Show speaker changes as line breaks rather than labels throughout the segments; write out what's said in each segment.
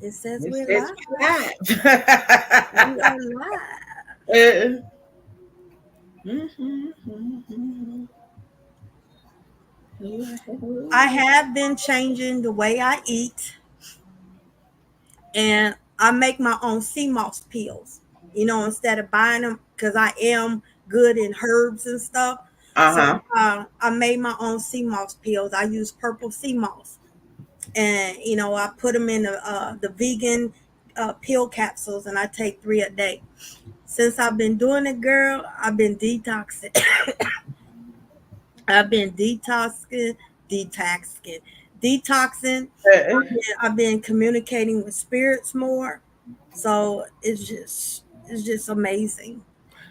It says
It
we're
says
live.
we
We are live.
live. Mhm.
I have been changing the way I eat, and I make my own sea moss pills. Instead of buying them, because I am good in herbs and stuff. So
Uh-huh.
I made my own sea moss pills. I use purple sea moss, and I put them in the vegan pill capsules, and I take 3 a day. Since I've been doing it, girl, I've been detoxing. I've been detoxing, detoxing. I've been communicating with spirits more, so it's just amazing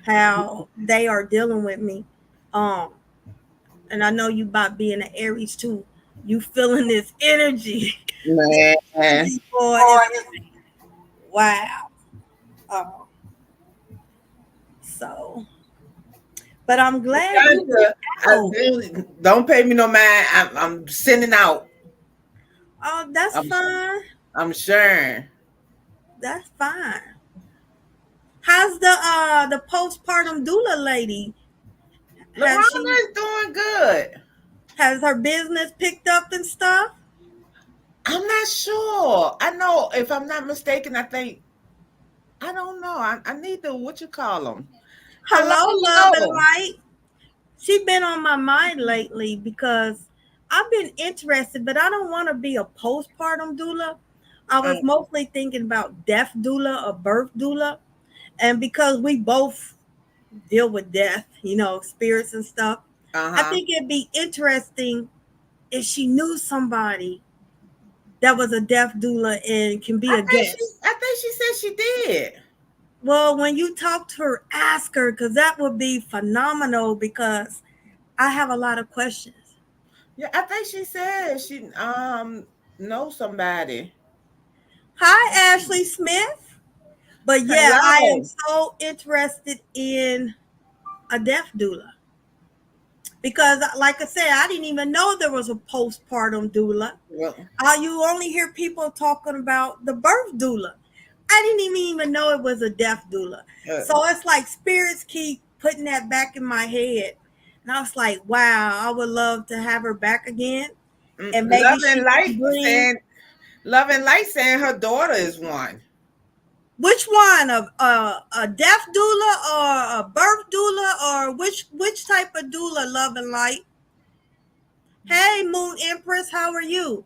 how they are dealing with me. Um, and I know you about being an Aries too. You feeling this energy, this
Man.
energy, boy. It's wow. Uh, so, but I'm glad you
Kinda.
get out.
Don't pay me no mind. I'm sending out.
Oh, that's
I'm
fine.
I'm sure.
That's fine. How's the postpartum doula lady? Has
LaRona
she
is doing good.
has her business picked up and stuff?
I'm not sure. I know if I'm not mistaken, I don't know. I need to what you call them.
Hello, love and
Hello.
light. She been on my mind lately because I've been interested, but I don't want to be a postpartum doula. I was mostly thinking about death doula or birth doula, and because we both deal with death, spirits and stuff. I
Uh-huh.
think it'd be interesting if she knew somebody that was a death doula and can be a guest.
I think she said she did.
Well, when you talk to her, ask her because that would be phenomenal because I have a lot of questions.
Yeah, I think she said she knows somebody.
Hi, Ashley Smith. But yeah, I am
Hello.
so interested in a death doula because, like I said, I didn't even know there was a postpartum doula.
Well,
You only hear people talking about the birth doula. I didn't even know it was a death doula.
uh,
So it's like spirits keep putting that back in my head. And I was like, wow, I would love to have her back again. And maybe
Love and
she
Light
can bring
saying Love and Light saying her daughter is one.
which one? A death doula or a birth doula or which type of doula, love and light? Hey, Moon Empress, how are you?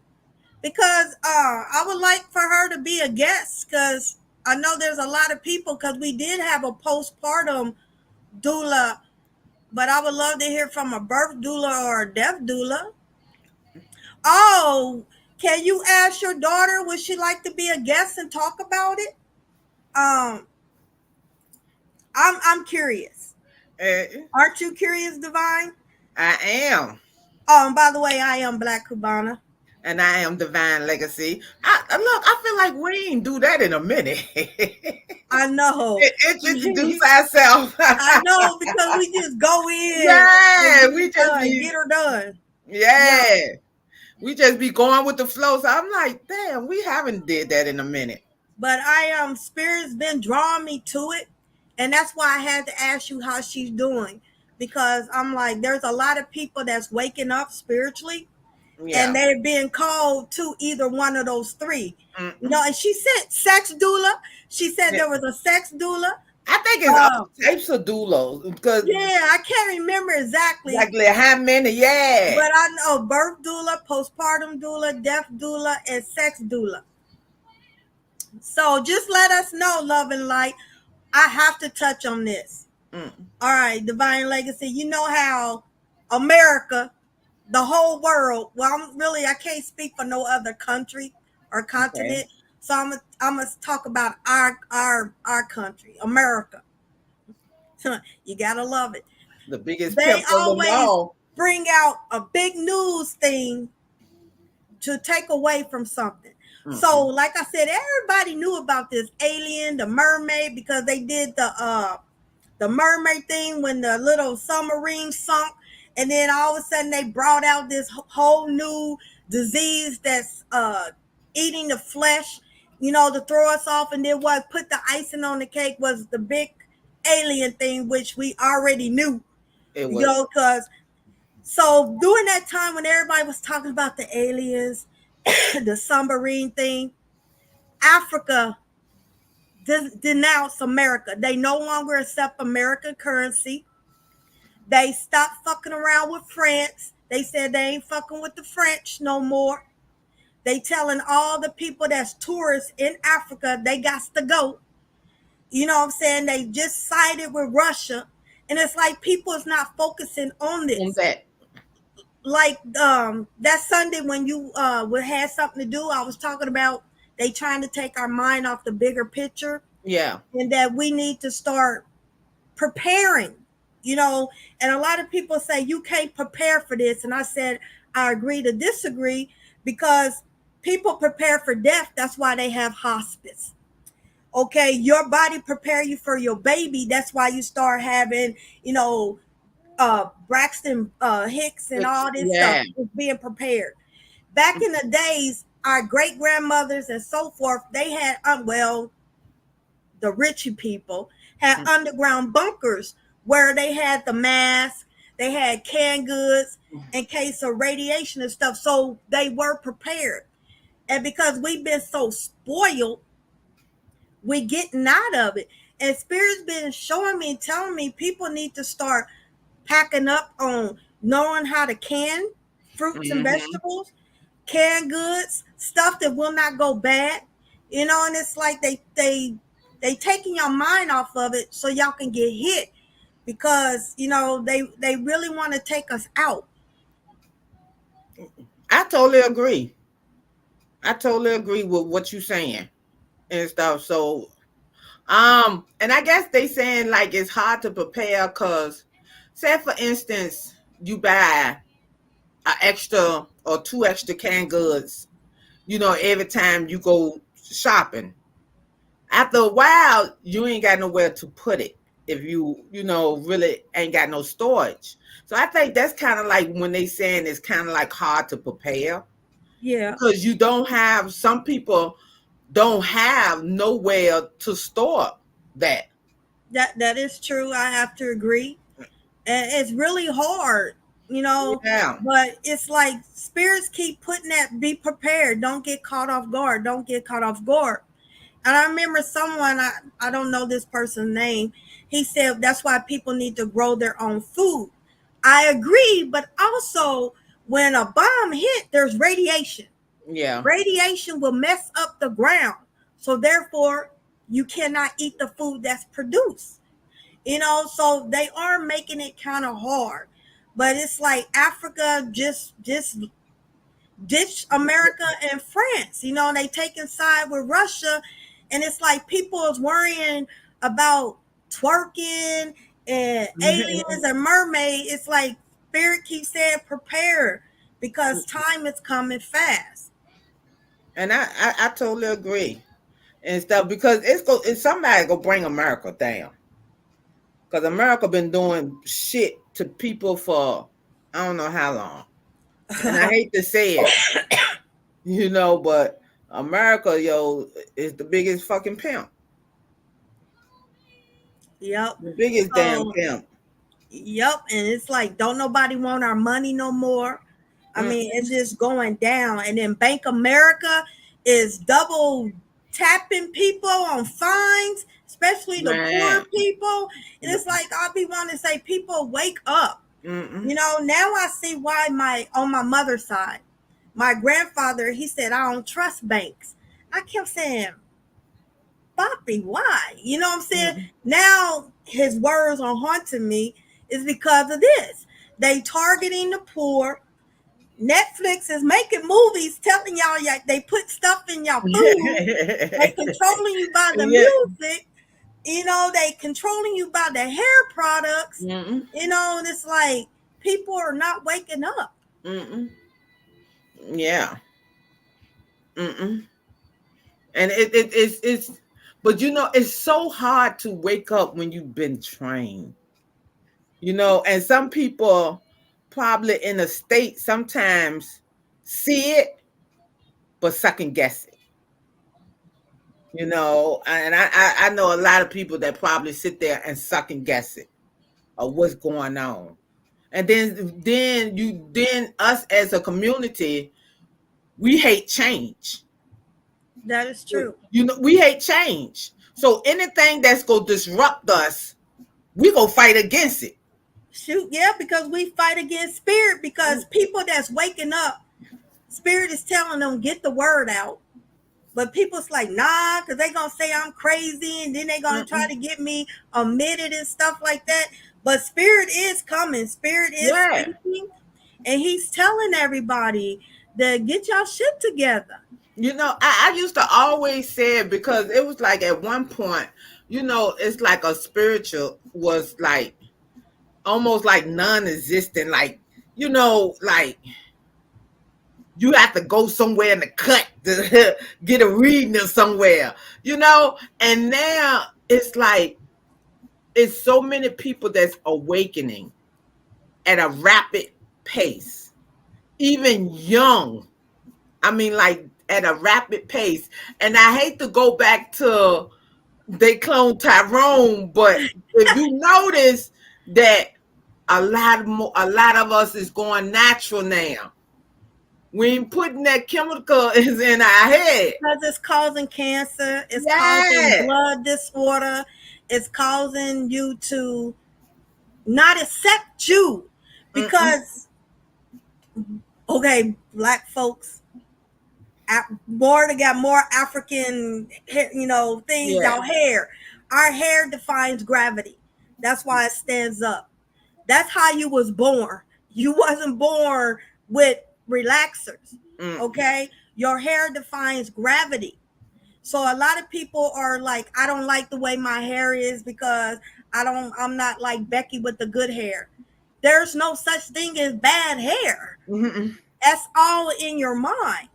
Because I would like for her to be a guest because I know there's a lot of people because we did have a postpartum doula, but I would love to hear from a birth doula or a death doula. Oh, can you ask your daughter would she like to be a guest and talk about it? Um, I'm curious.
Uh,
Aren't you curious, Divine?
I am.
Oh, and by the way, I am Black Cubana.
And I am Divine Legacy. Look, I feel like we ain't do that in a minute.
I know.
Introduce ourselves.
I know because we just go in and
Yeah,
get
we
it
just
done,
be
get her done. Yeah.
yeah, we just be going with the flow. So I'm like, damn, we haven't did that in a minute.
But spirit's been drawing me to it. And that's why I had to ask you how she's doing. Because I'm like, there's a lot of people that's waking up spiritually and
Yeah.
they're being called to either one of those three.
Mm-mm.
And she said sex doula. She said
Yeah.
there was a sex doula.
I think it's
Uh,
all types of doulas because
yeah, I can't remember exactly,
exactly how many. Yeah.
but I know birth doula, postpartum doula, death doula, and sex doula. So just let us know, love and light. I have to touch on this.
Mm.
All right, divine legacy. You know how America, the whole world. Well, I can't speak for no other country or
Okay.
continent. So I'm gonna talk about our country, America. You gotta love it.
The biggest
They
pimp of them
always
all.
bring out a big news thing to take away from something. So,
Mm-mm.
like I said, everybody knew about this alien, the mermaid, because they did the mermaid thing when the little submarine sunk, and then all of a sudden they brought out this whole new disease that's eating the flesh. to throw us off. And then what put the icing on the cake was the big alien thing, which we already knew,
It was.
because so during that time when everybody was talking about the aliens, the submarine thing, Africa denounced America. They no longer accept American currency. They stopped fucking around with France. They said they ain't fucking with the French no more. They telling all the people that's tourists in Africa they got to go. You know what I'm saying? They just sided with Russia. And it's like people is not focusing on
On
this.
that.
Like that Sunday when you would had something to do, I was talking about they trying to take our mind off the bigger picture,
Yeah.
and that we need to start preparing, and a lot of people say you can't prepare for this, and I said I agree to disagree, because people prepare for death. That's why they have hospice. Okay, your body prepare you for your baby. That's why you start having, Braxton Hicks and all this stuff
Yeah.
is being prepared. Back in the days, our great grandmothers and so forth, they had well, the richy people had underground bunkers where they had the mask, they had canned goods in case of radiation and stuff. So they were prepared. And because we've been so spoiled, we getting out of it. And Spirit's been showing me, telling me people need to start packing up on knowing how to can fruits and
Mm-hmm.
vegetables, canned goods, stuff that will not go bad. And it's like they taking your mind off of it so y'all can get hit, because they really want to take us out.
I totally agree. I totally agree with what you're saying and stuff. So, and I guess they saying like it's hard to prepare because, say for instance, you buy an extra or two extra canned goods, every time you go shopping. After a while, you ain't got nowhere to put it if really ain't got no storage. So I think that's kind of like when they saying it's kind of like hard to prepare
Yeah,
because you don't have some people don't have nowhere to store that.
that is true. I have to agree. And it's really hard, you know.
Yeah.
But it's like spirits keep putting that, be prepared, don't get caught off guard, don't get caught off guard. And I remember someone, I don't know this person's name, he said that's why people need to grow their own food. I agree, but also when a bomb hit, there's radiation.
Yeah.
Radiation will mess up the ground. So therefore, you cannot eat the food that's produced. So they are making it kind of hard. But it's like Africa just ditch America and France. They taking side with Russia, and it's like people is worrying about twerking and aliens and mermaid. It's like Spirit keeps saying prepare, because time is coming fast.
And I totally agree and stuff because it's somebody gonna bring America down because America been doing shit to people for I don't know how long, and I hate to say it, but America, is the biggest fucking pimp,
Yep.
the biggest damn
So
pimp.
yep, and it's like don't nobody want our money no more. I
Mm,
mean, it's just going down. And then Bank America is double tapping people on fines, especially the poor
man,
people. And it's like I'll be wanting to say, people wake up.
mm-mm.
Now I see why on my mother's side, my grandfather, he said I don't trust banks. I kept saying, Poppy, why? You know what I'm saying?
Mm.
Now his words are haunting me is because of this. They targeting the poor. Netflix is making movies telling y'all they put stuff in your food. They controlling you by the
Yeah.
music. They controlling you by the hair products.
Mm-mm.
And it's like people are not waking up.
Mm-mm. Yeah. Mm-mm. And it's but it's so hard to wake up when you've been trained. And some people probably in a state sometimes see it but second guess it. And I know a lot of people that probably sit there and second guess it of what's going on. And then us as a community, we hate change.
That is true.
We hate change. So anything that's gonna disrupt us, we gonna fight against it.
Shoot, yeah, because we fight against spirit, because people that's waking up, spirit is telling them get the word out. But people's like, nah, because they going to say I'm crazy, and then they going to try to get me omitted and stuff like that. But spirit is coming. Spirit is
Yeah.
speaking. And he's telling everybody that get y'all shit together.
I used to always say it because it was like at one point, it's like a spiritual was like almost like non-existent. Like, like you have to go somewhere in the cut to get a reading or somewhere, and now it's like it's so many people that's awakening at a rapid pace, even young. I mean, like at a rapid pace. And I hate to go back to they clone Tyrone, but if you notice that a lot of us is going natural now. We ain't putting that chemical is in our head.
Because it's causing cancer, it's causing
Yeah.
blood disorder, it's causing you to not accept you. Because, okay, black folks, they got more African, things,
Yeah.
our hair. Our hair defines gravity. That's why it stands up. That's how you was born. You wasn't born with relaxers. Okay? Your hair defines gravity. So a lot of people are like, I don't like the way my hair is because I'm not like Becky with the good hair. There's no such thing as bad hair. That's all in your mind.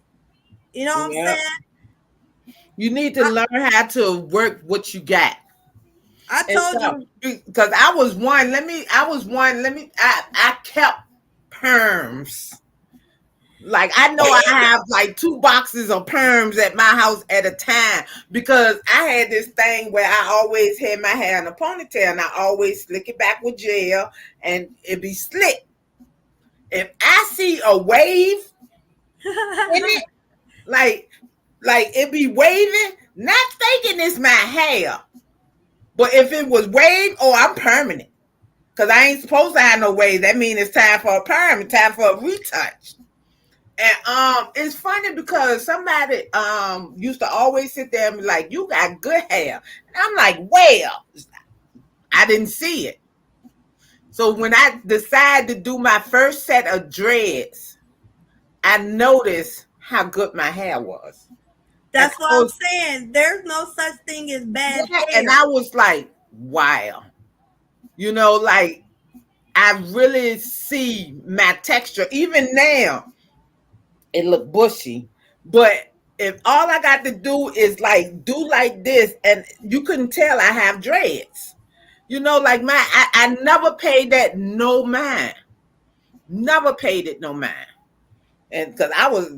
You know what I'm saying?
You need to learn how to work what you got.
I told you.
Because I kept perms. Like I know I have like 2 boxes of perms at my house at a time because I had this thing where I always had my hair in a ponytail and I always slick it back with gel and it be slick. If I see a wave in it, like it be waving, not thinking it's my hair. But if it was wave, I'm permanent. Cause I ain't supposed to have no wave. That means it's time for a perm, it's time for a retouch. And it's funny because somebody used to always sit there and be like, you got good hair. And I'm like, well, I didn't see it. So when I decided to do my first set of dreads, I noticed how good my hair was.
That's what I'm saying. There's no such thing as bad hair.
And I was like, wow. Like I really see my texture. Even now, it look bushy. But if all I got to do is like do like this, and you couldn't tell I have dreads. Like I never paid that no mind. Never paid it no mind. And because I was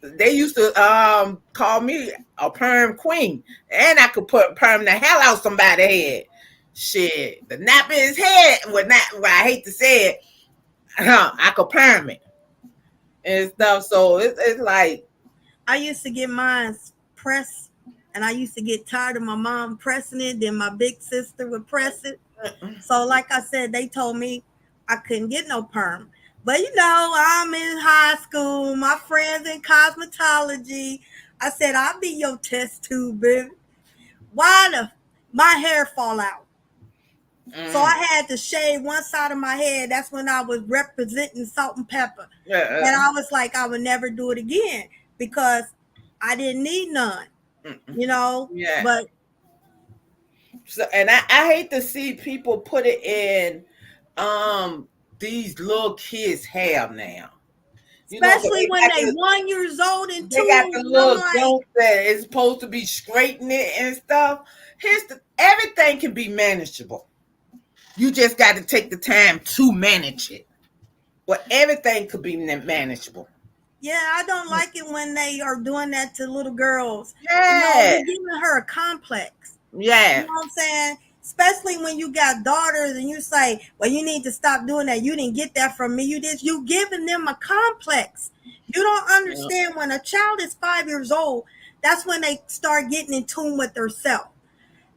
they used to call me a perm queen, and I could perm the hell out somebody's head. Shit, the nap in his head. Well, I hate to say it, I could perm it and stuff. So it's like
I used to get mine pressed, and I used to get tired of my mom pressing it. Then my big sister would press it. So, like I said, they told me I couldn't get no perm. But I'm in high school. My friends in cosmetology. I said, I'll be your test tube, baby. Why my hair fall out? So I had to shave one side of my head. That's when I was representing Salt and Pepper. And I was like, I would never do it again because I didn't need none.
Yeah.
But
so, and I hate to see people put it in these little kids' hair now.
Especially when they 1 year old and 2.
They got the little joint that is supposed to be straightening it and stuff. Everything can be manageable. You just got to take the time to manage it. But everything could be manageable.
Yeah, I don't like it when they are doing that to little girls.
Yeah,
You're giving her a complex. You
yeah,
know what I'm saying? Especially when you got daughters and you say, well, you need to stop doing that. You didn't get that from me. You giving them a complex. You don't
yeah.
understand when a child is 5 years old, that's when they start getting in tune with themselves.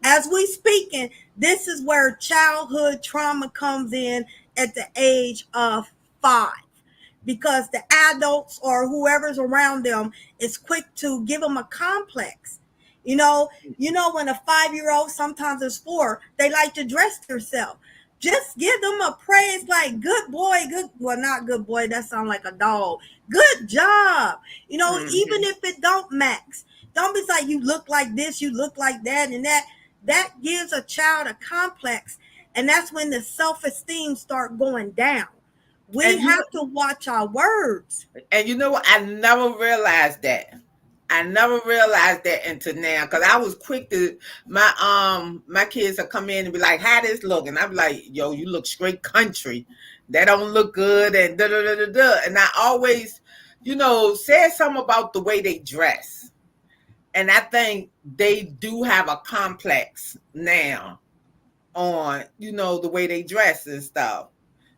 As we speaking, this is where childhood trauma comes in at the age of 5, because the adults or whoever's around them is quick to give them a complex. When a 5-year old, sometimes it's 4, they like to dress themselves. Just give them a praise like good boy, good, well, not good boy, that sounds like a dog. Good job. Even
Hmm.
if it don't max. Don't be like, you look like this, you look like that, and that gives a child a complex, and that's when the self-esteem start going down. We
And
have to watch our words.
you know what? I never realized that. I never realized that until now because I was quick to my kids will come in and be like, "How this look?" And I'm like, "Yo, you look straight country. That don't look good." And da da da da da. And I always, said something about the way they dress, and I think they do have a complex now on the way they dress and stuff.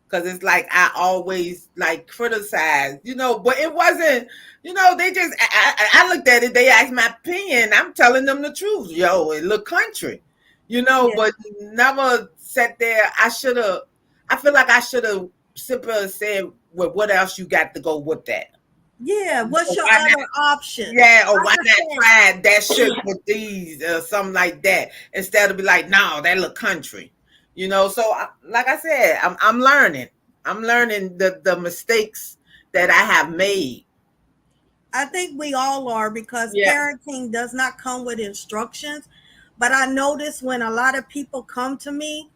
Cause it's like I always like criticize, but it wasn't, they just I looked at it, they asked my opinion, I'm telling them the truth. Yo, it look country,
Yeah.
but never sat there. I feel like I should have simply said, well, what else you got to go with that?
Yeah. What's your
Why not?
other option?
Yeah, or why
Like I
not
said,
try that shirt with these or something like that instead of be like, no, that look country. So like I said, I'm learning. I'm learning the mistakes that I have made.
I think we all are, because
Yeah.
parenting does not come with instructions. But I notice when a lot of people come to me,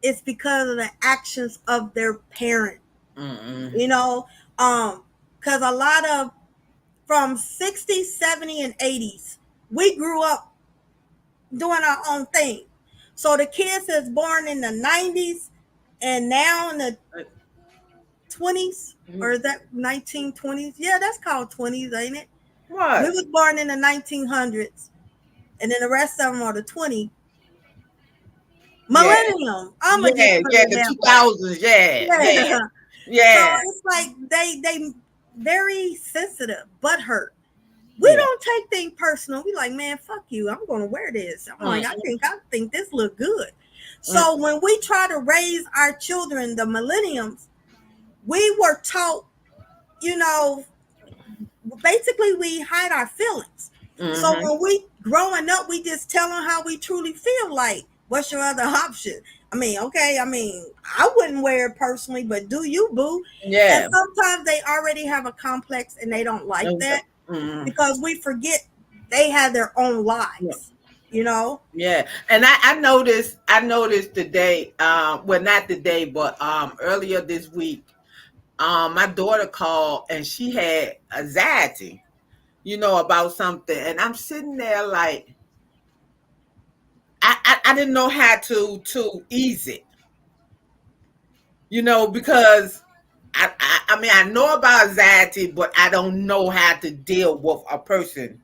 it's because of the actions of their parent.
Mm-mm.
You know, because a lot of, from 60s, 70s, and 80s, we grew up doing our own thing. So the kids that's born in the 90s and now in the 20s, or is that 1920s? Yeah, that's called 20s, ain't it? We
What?
was born in the 1900s, and then the rest of them are the 20
Yeah.
millennium. I'm gonna just
Yeah.
put
Yeah.
it
The
that
two
way.
thousands. Yeah. Yeah.
Yeah. So
Yeah.
it's like they very sensitive, but hurt. We
Yeah.
don't take things personal. We like, man, fuck you. I'm gonna wear this. I'm like,
Mm-mm.
I think this look good. So
Mm-mm.
when we try to raise our children, the millenniums, we were taught, you know, basically we hide our feelings. So
Mm-hmm.
when we growing up, we just tell them how we truly feel. Like, what's your other option? I mean, okay, I wouldn't wear it personally, but do you, boo? And
Yeah.
sometimes they already have a complex and they don't like that,
Mm-hmm.
because we forget they have their own
Yeah.
lives, you know?
Yeah, and I noticed today, well, not today, but earlier this week, my daughter called and she had anxiety, about something, and I'm sitting there like I didn't know how to ease it, because I mean I know about anxiety, but I don't know how to deal with a person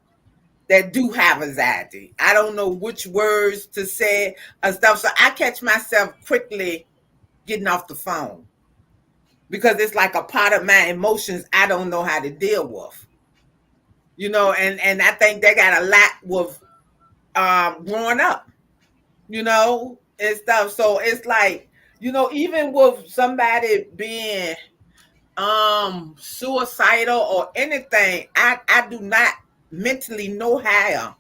that do have anxiety. I don't know which words to say and stuff. So I catch myself quickly getting off the phone because it's like a part of my emotions I don't know how to deal with. And I think they got a lot with growing up, and stuff. So it's like, even with somebody being suicidal or anything, I do not mentally know how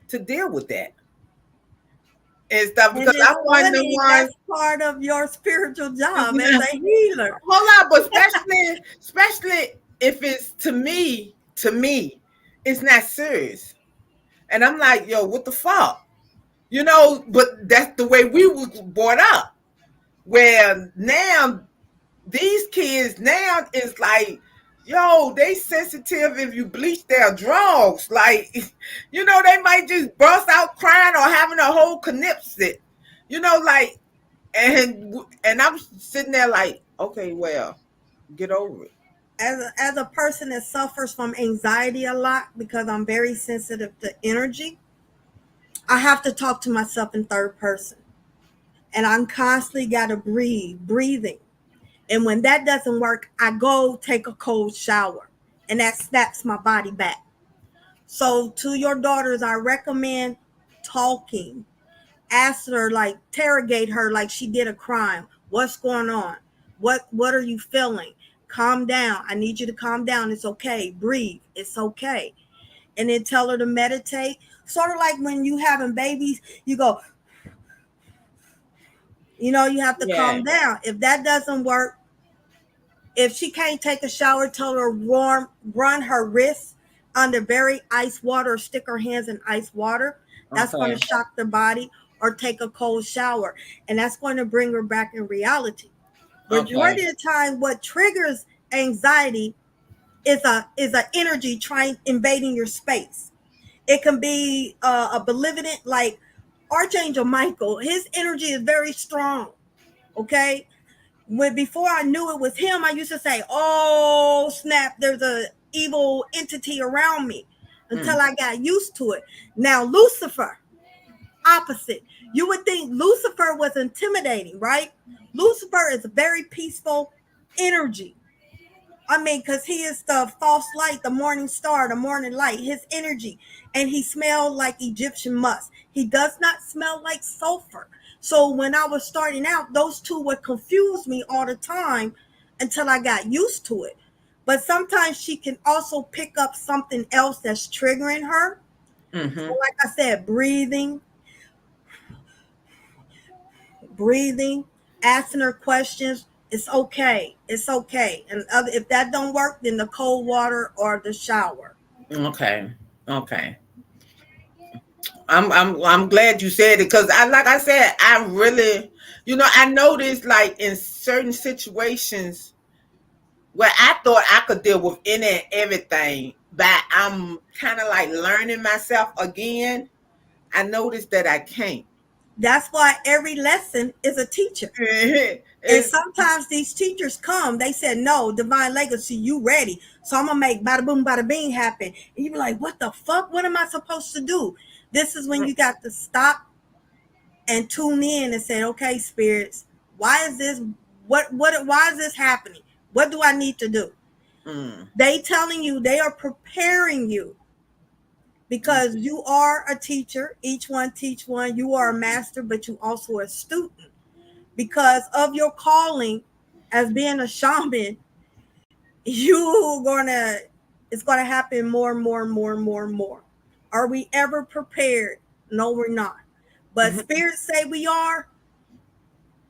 to deal with that and stuff
And
because I'm
it's
one of the
funny,
ones.
that's part of your spiritual job as
Yeah,
a healer.
hold on, but especially if it's to me, it's not serious, and I'm like, yo, what the fuck, But that's the way we was brought up. Where now these kids now is like, yo, they sensitive if you bleach their drawers, like, they might just bust out crying or having a whole knipsit, like. And I'm sitting there like, okay, well, get over it.
as a person that suffers from anxiety a lot because I'm very sensitive to energy, I have to talk to myself in third person. And I'm constantly got to breathing. And when that doesn't work, I go take a cold shower. And that snaps my body back. So to your daughters, I recommend talking. Ask her, like, interrogate her like she did a crime. What's going on? What are you feeling? Calm down. I need you to calm down. It's okay. Breathe. It's okay. And then tell her to meditate. Sort of like when you having babies, you go, you have to
Yeah.
calm down. If that doesn't work, if she can't take a shower, tell her run her wrists under very ice water or stick her hands in ice water. That's going to
Okay.
shock the body, or take a cold shower. And that's going to bring her back in reality.
Okay.
Majority of the time, what triggers anxiety is a energy trying invading your space. It can be a malevolent, like Archangel Michael. His energy is very strong. Okay, when before I knew it was him, I used to say, "Oh snap, there's a evil entity around me," until
Mm.
I got used to it. Now Lucifer, opposite. You would think Lucifer was intimidating, right? Lucifer is a very peaceful energy. I mean, because he is the false light, the morning star, the morning light, his energy. And he smelled like Egyptian musk. He does not smell like sulfur. So when I was starting out, those two would confuse me all the time until I got used to it. But sometimes she can also pick up something else that's triggering her. So,
Mm-hmm.
like I said, breathing, asking her questions. It's okay. It's okay. And if that don't work, then the cold water or the shower.
Okay. Okay. I'm glad you said it because like I said, I really, I noticed like in certain situations where I thought I could deal with any and everything, but I'm kind of like learning myself again. I noticed that I can't.
That's why every lesson is a teacher. And
It's
sometimes these teachers come, they said, "No, divine legacy, you ready. So I'm gonna make bada boom, bada bing happen." And you be like, "What the fuck? What am I supposed to do?" This is when you got to stop and tune in and say, "Okay, spirits, why is this? Why is this happening? What do I need to do?"
mm,
They telling you, they are preparing you, because
okay.
you are a teacher. Each one teach one. You are a master, but you also a student because of your calling as being a shaman. You gonna It's gonna happen more and more and more and more and more. Are we ever prepared? No, we're not. But
Mhm.
spirits say we are,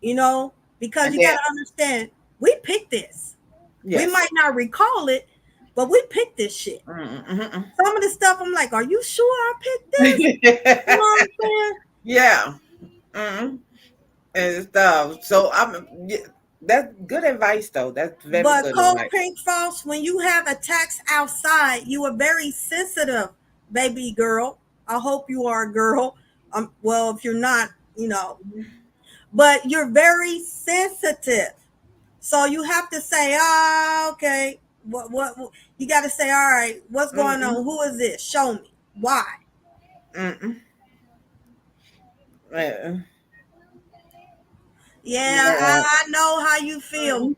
you know, because
And
you
then,
gotta understand, we picked this. We
yes.
might not recall it, but we picked this shit.
Mm, mhm,
Some of the stuff I'm like, are you sure I picked this? You know
mhm.
what I'm saying?
Yeah. Mm, and stuff. So yeah, that's good advice though. That's very
But
good
cold
advice.
pink frost, when you have attacks outside, you are very sensitive, baby girl. I hope you are a girl. Well, if you're not, but you're very sensitive. So you have to say, okay, what you got to say, all right, what's going
Mm-mm,
on? Who is this? Show me. Why?
mm-mm. Yeah.
Yeah,
Yeah.
I know how you feel.
Mm.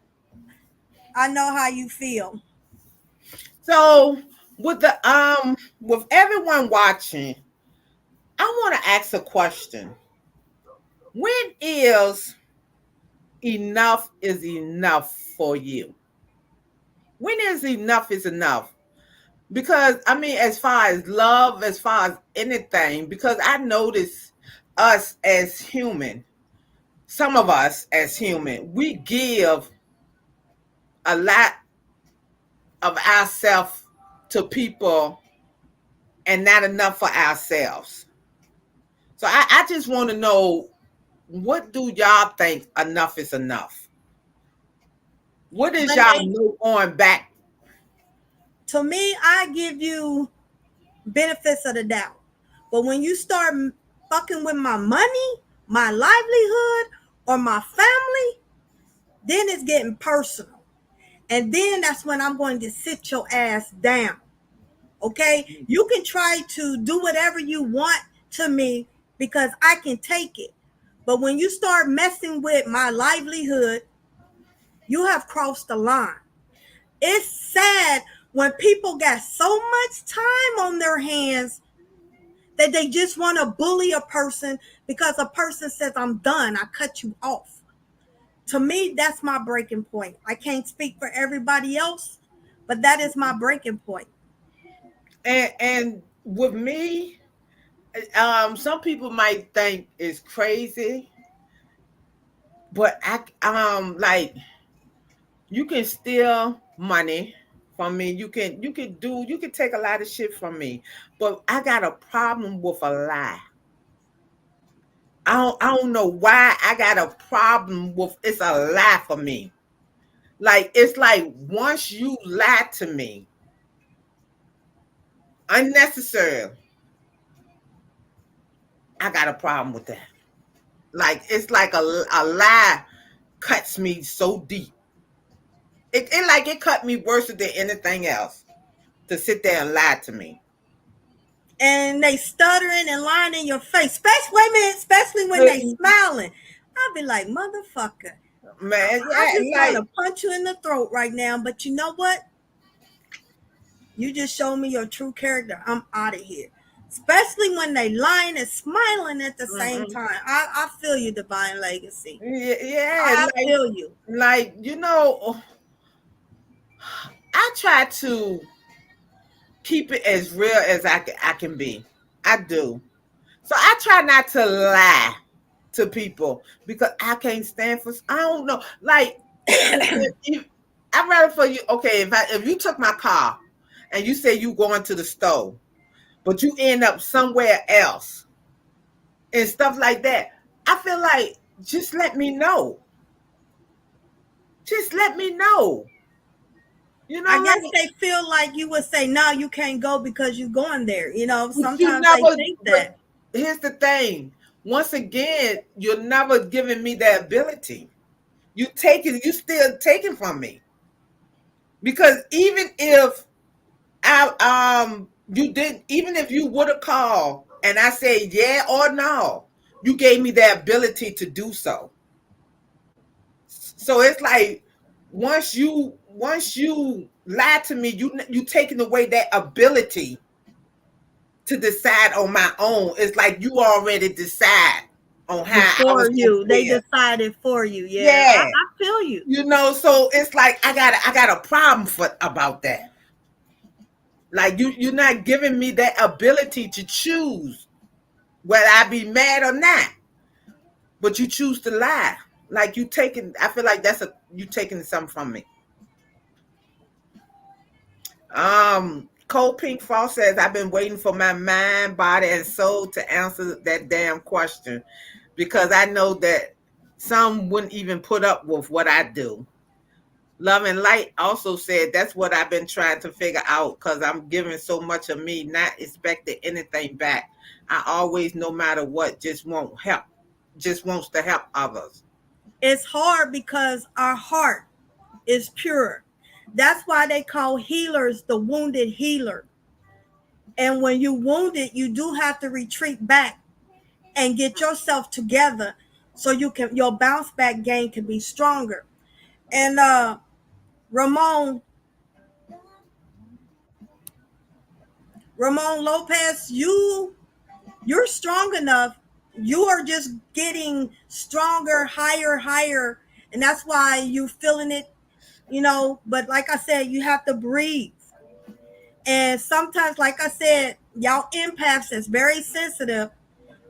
I know how you feel.
So with everyone watching, I want to ask a question. When enough is enough for you? When enough is enough? Because I mean, as far as love, as far as anything, because I notice us as human, some of us as human, we give a lot of ourselves to people and not enough for ourselves. So I just want to know, what do y'all think enough is enough? What is
When
y'all
they,
know going back?
to me, I give you benefits of the doubt. But when you start fucking with my money, my livelihood, or my family, then it's getting personal. And then that's when I'm going to sit your ass down. Okay? You can try to do whatever you want to me because I can take it. But when you start messing with my livelihood, you have crossed the line. It's sad when people got so much time on their hands that they just want to bully a person because a person says, I'm done, I cut you off. To me, that's my breaking point. I can't speak for everybody else, but that is my breaking point.
And with me, some people might think it's crazy, but like you can steal money from me. You can take a lot of shit from me, but I got a problem with a lie. I don't know why I got a problem with it's a lie for me. Like it's like once you lie to me unnecessary, I got a problem with that. Like it's like a lie cuts me so deep. It like it cut me worse than anything else to sit there and lie to me.
And they stuttering and lying in your face, especially women, especially when they smiling. I'll be like, motherfucker,
Man,
I
yeah,
just want
like
to punch you in the throat right now. But you know what? You just showed me your true character. I'm out of here. Especially when they lying and smiling at the same
mm-mm.
time. I feel you, Divine Legacy.
Yeah, yeah,
I feel you.
like I try to keep it as real as I can be. I do. So I try not to lie to people because I can't stand for. I don't know. Like if I'd rather for you. Okay, if you took my car and you say you going to the store, but you end up somewhere else and stuff like that, I feel like just let me know. Just let me know.
I guess
Like
they feel like you would say, no, you can't go because you're going there.
but you
Sometimes they
never.
think
But
that.
here's the thing. Once again, you're never giving me that ability. You still taking from me. Because even if you did, even if you would have called and I said yeah or no, you gave me the ability to do so. So it's like once you lie to me, you taking away that ability to decide on my own. It's like you already decide on how I was
Before
gonna
you, they
feel.
decided for you. Yeah,
Yeah.
I feel you.
So it's like I got a problem about that. Like you're not giving me that ability to choose whether I be mad or not, but you choose to lie. Like you taking, I feel like that's you taking something from me. Cold Pink Frost says, I've been waiting for my mind, body, and soul to answer that damn question because I know that some wouldn't even put up with what I do. Love and Light also said, that's what I've been trying to figure out because I'm giving so much of me, not expecting anything back. I always, no matter what, just won't help, just wants to help others.
It's hard because our heart is pure. That's why they call healers the wounded healer. And when you wounded, you do have to retreat back and get yourself together so your bounce back game can be stronger. And Ramon Ramon Lopez, you're strong enough. You are just getting stronger, higher, higher, and that's why you're feeling it. But like I said, you have to breathe. And sometimes, like I said, y'all empaths is very sensitive.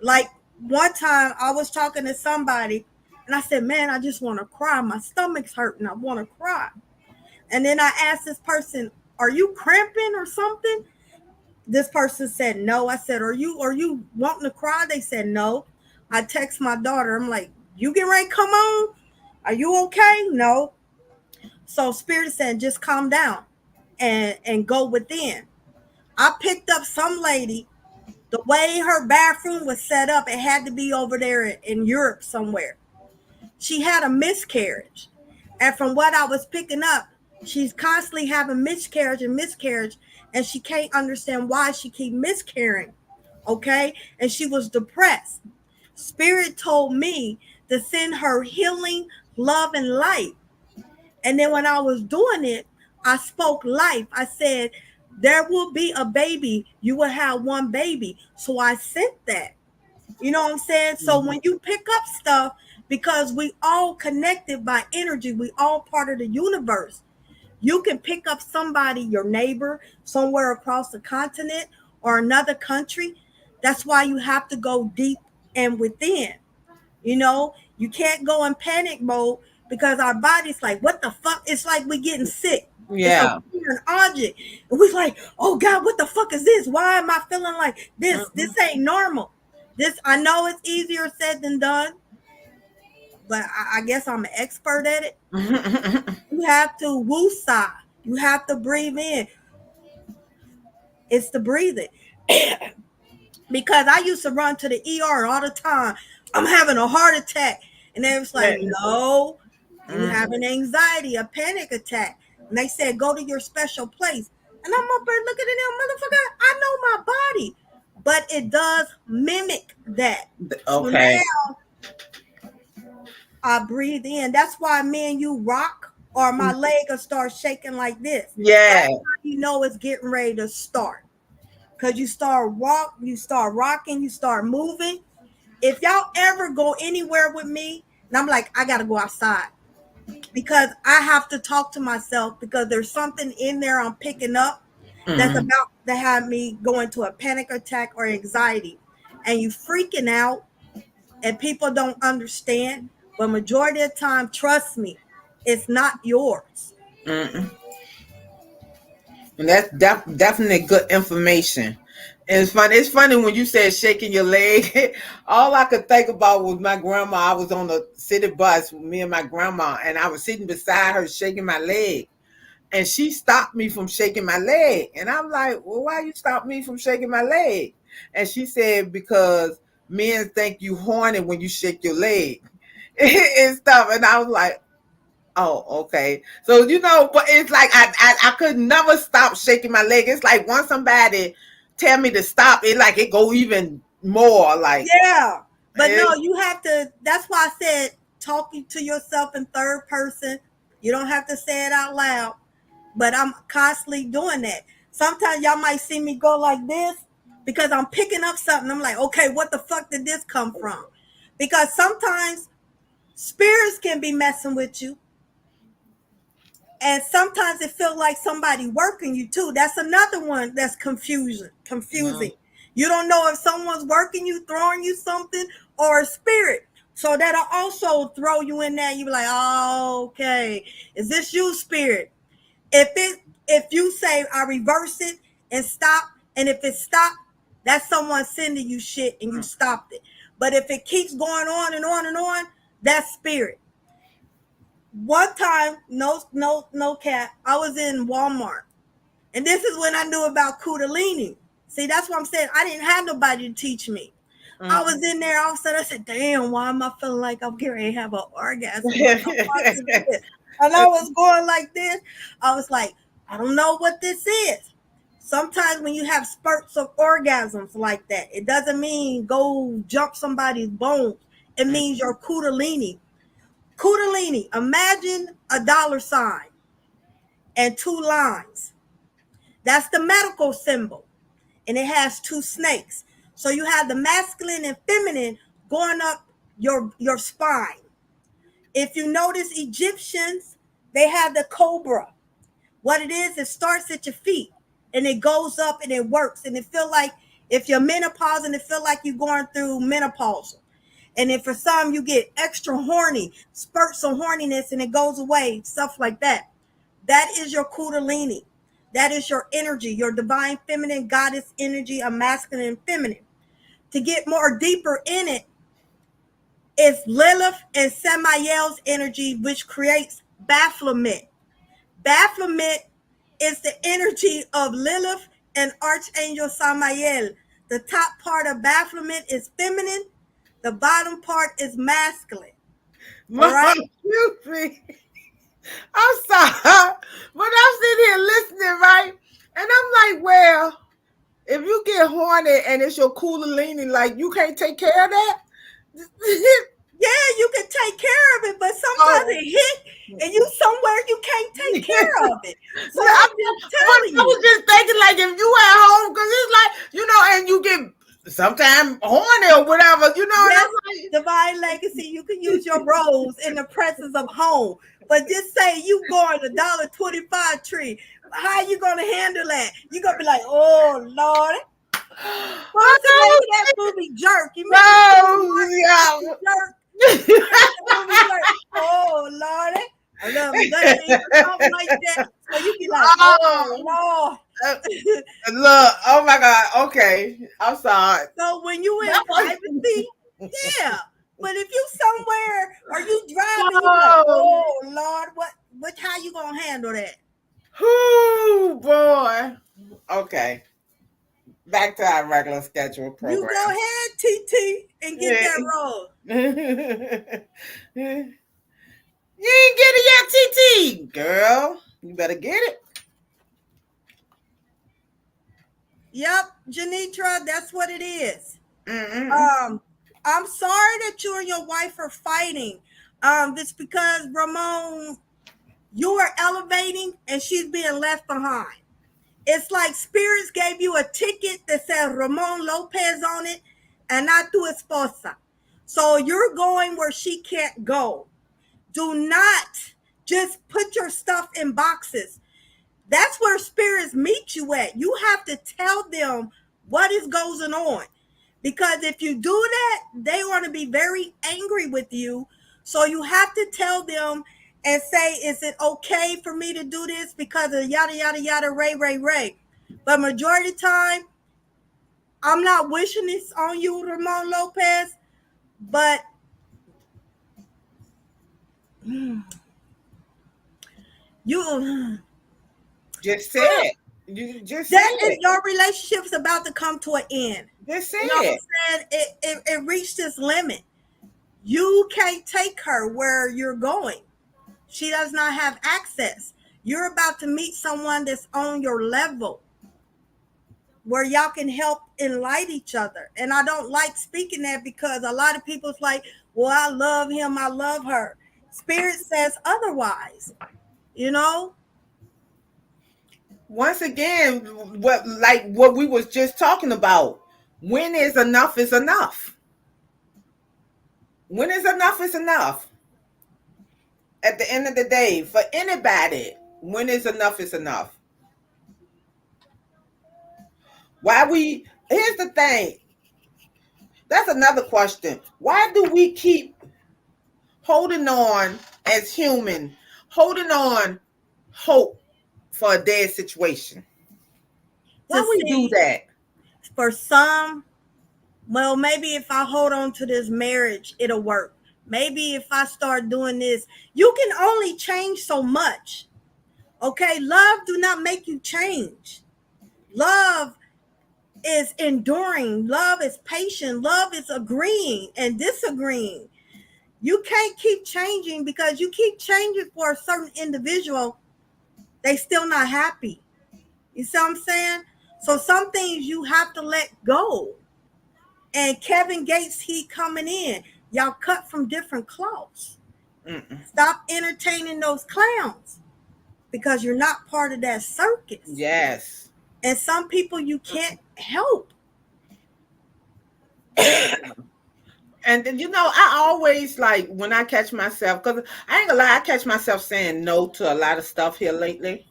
Like one time I was talking to somebody and I said, man, I just want to cry. My stomach's hurting. I want to cry. And then I asked this person, are you cramping or something? This person said no. I said, are you wanting to cry? They said no. I text my daughter. I'm like, you getting ready to come on? Are you okay? No. So Spirit said, just calm down and go within. I picked up some lady. The way her bathroom was set up, it had to be over there in Europe somewhere. She had a miscarriage. And from what I was picking up, She's constantly having miscarriage and miscarriage, and she can't understand why she keep miscarrying. Okay, and she was depressed. Spirit told me to send her healing, love, and light. And then when I was doing it, I spoke life. I said, there will be a baby. You will have one baby. So I sent that. You know what I'm saying? So
Mhm.
when you pick up stuff, because we all connected by energy, we all part of the universe. You can pick up somebody, your neighbor, somewhere across the continent or another country. That's why you have to go deep and within. You know, you can't go in panic mode because our body's like, what the fuck? It's like we getting sick. It's a
Yeah.
foreign object. And we're like, oh God, what the fuck is this? Why am I feeling like this? This
Mhm.
ain't normal. This, I know it's easier said than done, but I guess I'm an expert at it. You have to woosah. You have to breathe in. It's the breathing. Because I used to run to the ER all the time. I'm having a heart attack. And they was like, no, you
Mm.
have an anxiety, a panic attack. And they said, go to your special place. And I'm up there looking at them, motherfucker. I know my body. But it does mimic that. So
Okay.
now I breathe in. That's why me and you rock, or my leg will start shaking like this.
Yeah.
That's how you know it's getting ready to start. Cause you start rocking, you start moving. If y'all ever go anywhere with me, and I'm like, I gotta go outside because I have to talk to myself because there's something in there I'm picking up that's
Mm.
about to have me go into a panic attack or anxiety. And you freaking out and people don't understand. But majority of the time, trust me, it's not yours.
Mm. And that's definitely good information. And it's funny. It's funny when you said shaking your leg. All I could think about was my grandma. I was on the city bus with me and my grandma, and I was sitting beside her shaking my leg. And she stopped me from shaking my leg. And I'm like, well, why you stop me from shaking my leg? And she said, because men think you horny when you shake your leg and stuff. And I was like, oh, okay. So but it's like I could never stop shaking my leg. It's like once somebody tell me to stop, it go even more. Like
Yeah. But no,
it,
you have to. That's why I said talking to yourself in third person. You don't have to say it out loud. But I'm constantly doing that. Sometimes y'all might see me go like this because I'm picking up something. I'm like, okay, what the fuck did this come from? Because sometimes spirits can be messing with you. And sometimes it feels like somebody working you too. That's another one that's
mm,
confusing. You don't know if someone's working you, throwing you something, or a spirit. So that'll also throw you in there. You be like, oh, okay, is this you, spirit? If you say I reverse it and stop, and if it stopped, that's someone sending you shit and you
mm,
stopped it. But if it keeps going on and on and on, that's spirit. One time, no cat, I was in Walmart. And this is when I knew about Kundalini. See, that's what I'm saying. I didn't have nobody to teach me. I was
mm.
in there, all of a sudden I said, damn, why am I feeling like I'm getting ready to have an orgasm? What the fuck is this? And I was going like this. I was like, I don't know what this is. Sometimes when you have spurts of orgasms like that, it doesn't mean go jump somebody's bones. It means your Kundalini. Kundalini, imagine a dollar sign and two lines. That's the medical symbol. And it has two snakes. So you have the masculine and feminine going up your spine. If you notice Egyptians, they have the cobra. What it is, it starts at your feet and it goes up and it works. And it feel like if you're menopause and it feel like you're going through menopause. And if for some you get extra horny, spurts of horniness and it goes away, stuff like that. That is your Kundalini. That is your energy, your divine feminine goddess energy, a masculine and feminine. To get more deeper in it, is Lilith and Samael's energy, which creates Baphomet. Baphomet is the energy of Lilith and Archangel Samael. The top part of Baphomet is feminine, the bottom part is masculine. All
Mom,
right?
excuse me. I'm sorry. it and it's your kundalini, like you can't take care of that.
Yeah, you can take care of it, but sometimes
Oh,
it hit and you somewhere you can't take care of it. So
but
I'm just telling
I
you.
was just thinking, like, if you at home, because it's like, and you get sometimes horny or whatever, and
Yes,
I'm like,
divine legacy, you can use your rose in the presence of home. But just say you going to $1.25 tree. How you gonna handle that? You gonna be like, oh Lord. What was the name of that movie Jerk? You remember Steve Martin
oh,
Jerk?
yeah.
The movie Jerk. Oh Lord. I love you. That thing or something like that. So you be like, oh
Oh,
Lord.
uh, look, oh my God. Okay. I'm sorry.
So when you
That
in
was,
privacy, yeah. But if you somewhere or you driving, you be like,
oh,
oh Lord, what how you gonna handle that?
whoo, boy. Okay. Back to our regular schedule
You
program.
go ahead, TT, and get
Yeah.
that roll.
You ain't get it yet, TT. Girl, you better get it.
Yep, Janitra, that's what it is.
Mm-mm.
Um, I'm sorry that you and your wife are fighting. It's because Ramon, you are elevating and she's being left behind. It's like spirits gave you a ticket that said Ramon Lopez on it and not tu esposa. So you're going where she can't go. Do not just put your stuff in boxes. That's where spirits meet you at. You have to tell them what is going on. Because if you do that, they want to be very angry with you. So you have to tell them and say, is it okay for me to do this because of yada, yada, yada, ray, ray, ray. But majority of the time, I'm not wishing this on you, Ramon Lopez, but you
Just say it. You just say
that is
it.
your relationship's about to come to an end.
Just say
You know what
it.
I'm saying? It reached its limit. You can't take her where you're going. She does not have access. You're about to meet someone that's on your level where y'all can help enlighten each other. And I don't like speaking that because a lot of people's like, well, I love him, I love her. Spirit says otherwise, you know?
Once again, what we was just talking about. When is enough is enough. When is enough is enough. At the end of the day, for anybody, when is enough is enough. Why we Here's the thing. That's another question. Why do we keep holding on as human, holding on hope for a dead situation?
To
Why we do
see
that?
for some, well, maybe if I hold on to this marriage, it'll work. Maybe if I start doing this, you can only change so much. Okay, love do not make you change. Love is enduring. Love is patient. Love is agreeing and disagreeing. You can't keep changing because you keep changing for a certain individual. They still not happy. You see what I'm saying? So some things you have to let go. And Kevin Gates, he coming in. Y'all cut from different cloths.
Mm-mm.
Stop entertaining those clowns because you're not part of that circus.
Yes.
And some people you can't help.
And then, I always like when I catch myself, because I ain't gonna lie, I catch myself saying no to a lot of stuff here lately.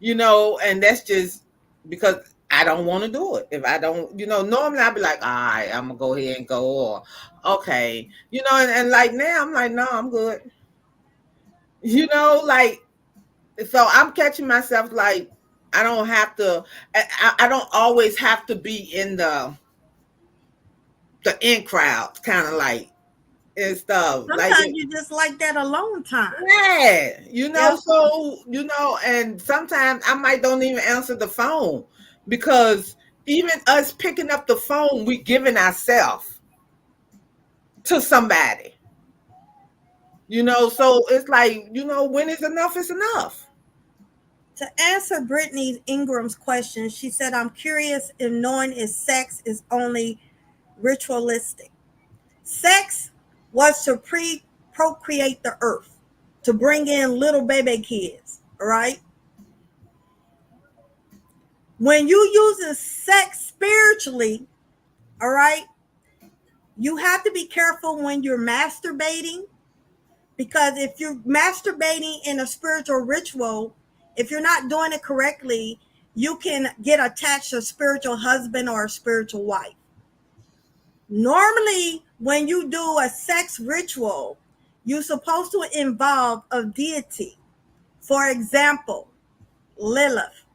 And that's just because I don't want to do it. If I don't, normally I'd be like, all right, I'm gonna go ahead and go, or okay, and like now I'm like, no, I'm good. Like, so I'm catching myself like I don't have to, I don't always have to be in the in crowd, kind of like and stuff. Like,
Sometimes you just like that alone time.
yeah,
Yep.
so and sometimes I might don't even answer the phone because even us picking up the phone, we giving ourselves to somebody. So it's like, when is enough is enough.
To answer Brittany Ingram's question, she said, I'm curious in knowing if sex is only ritualistic. Sex was to procreate the earth, to bring in little baby kids, all right? When you using sex spiritually, all right, you have to be careful when you're masturbating, because if you're masturbating in a spiritual ritual, if you're not doing it correctly, you can get attached to a spiritual husband or a spiritual wife. Normally, when you do a sex ritual, you're supposed to involve a deity. For example, Lilith.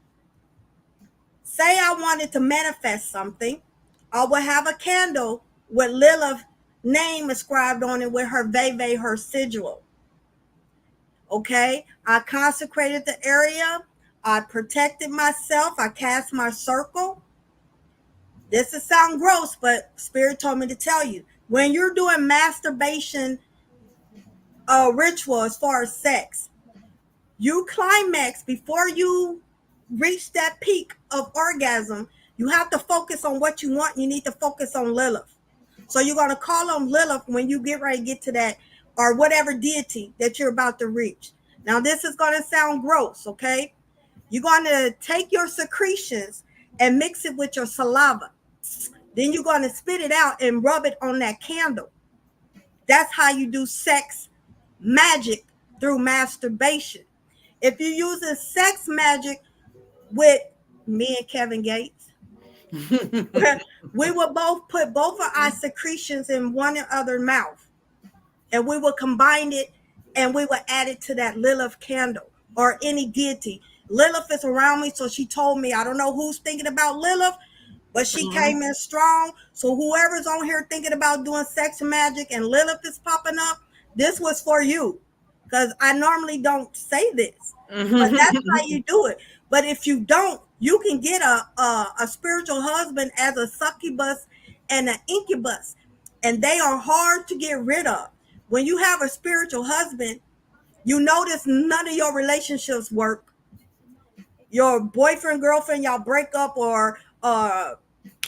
Say I wanted to manifest something, I would have a candle with Lilith name inscribed on it with her veve, her sigil. Okay, I consecrated the area, I protected myself, I cast my circle. This will sound gross, but Spirit told me to tell you. When you're doing masturbation ritual as far as sex, you climax before you reach that peak of orgasm. You have to focus on what you want. You need to focus on Lilith. So you're going to call on Lilith when you get ready to get to that, or whatever deity that you're about to reach. Now, this is going to sound gross, okay? You're going to take your secretions and mix it with your saliva. Then you're going to spit it out and rub it on that candle. That's how you do sex magic through masturbation. If you're using sex magic with me and Kevin Gates, we will both put both of our secretions in one other mouth, and we will combine it, and we will add it to that Lilith candle or any deity. Lilith is around me, so she told me, I don't know who's thinking about Lilith, but she came in strong. So whoever's on here thinking about doing sex magic and Lilith is popping up, this was for you. Because I normally don't say this, but that's how you do it. But if you don't, you can get a spiritual husband as a succubus and an incubus, and they are hard to get rid of. When you have a spiritual husband, you notice none of your relationships work. Your boyfriend, girlfriend, y'all break up, or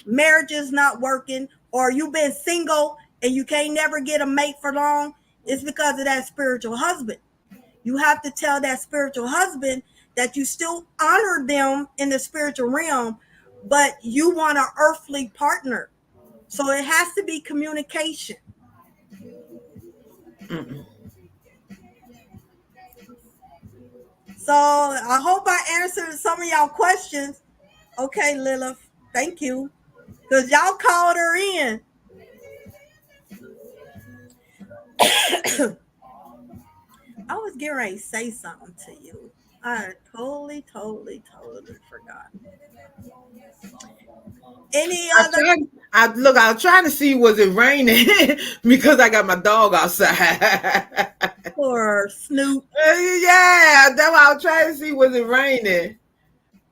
marriage is not working, or you've been single and you can't never get a mate for long. It's because of that spiritual husband. You have to tell that spiritual husband that you still honor them in the spiritual realm, but you want an earthly partner. So it has to be communication. So I hope I answered some of y'all questions. Okay, Lilith, thank you. Because y'all called her in. I was getting ready to say something to you. I totally forgot. Any
I
other
tried. I was trying to see was it raining because I got my dog outside.
for Snoop?
Yeah, that's why I was trying to see was it raining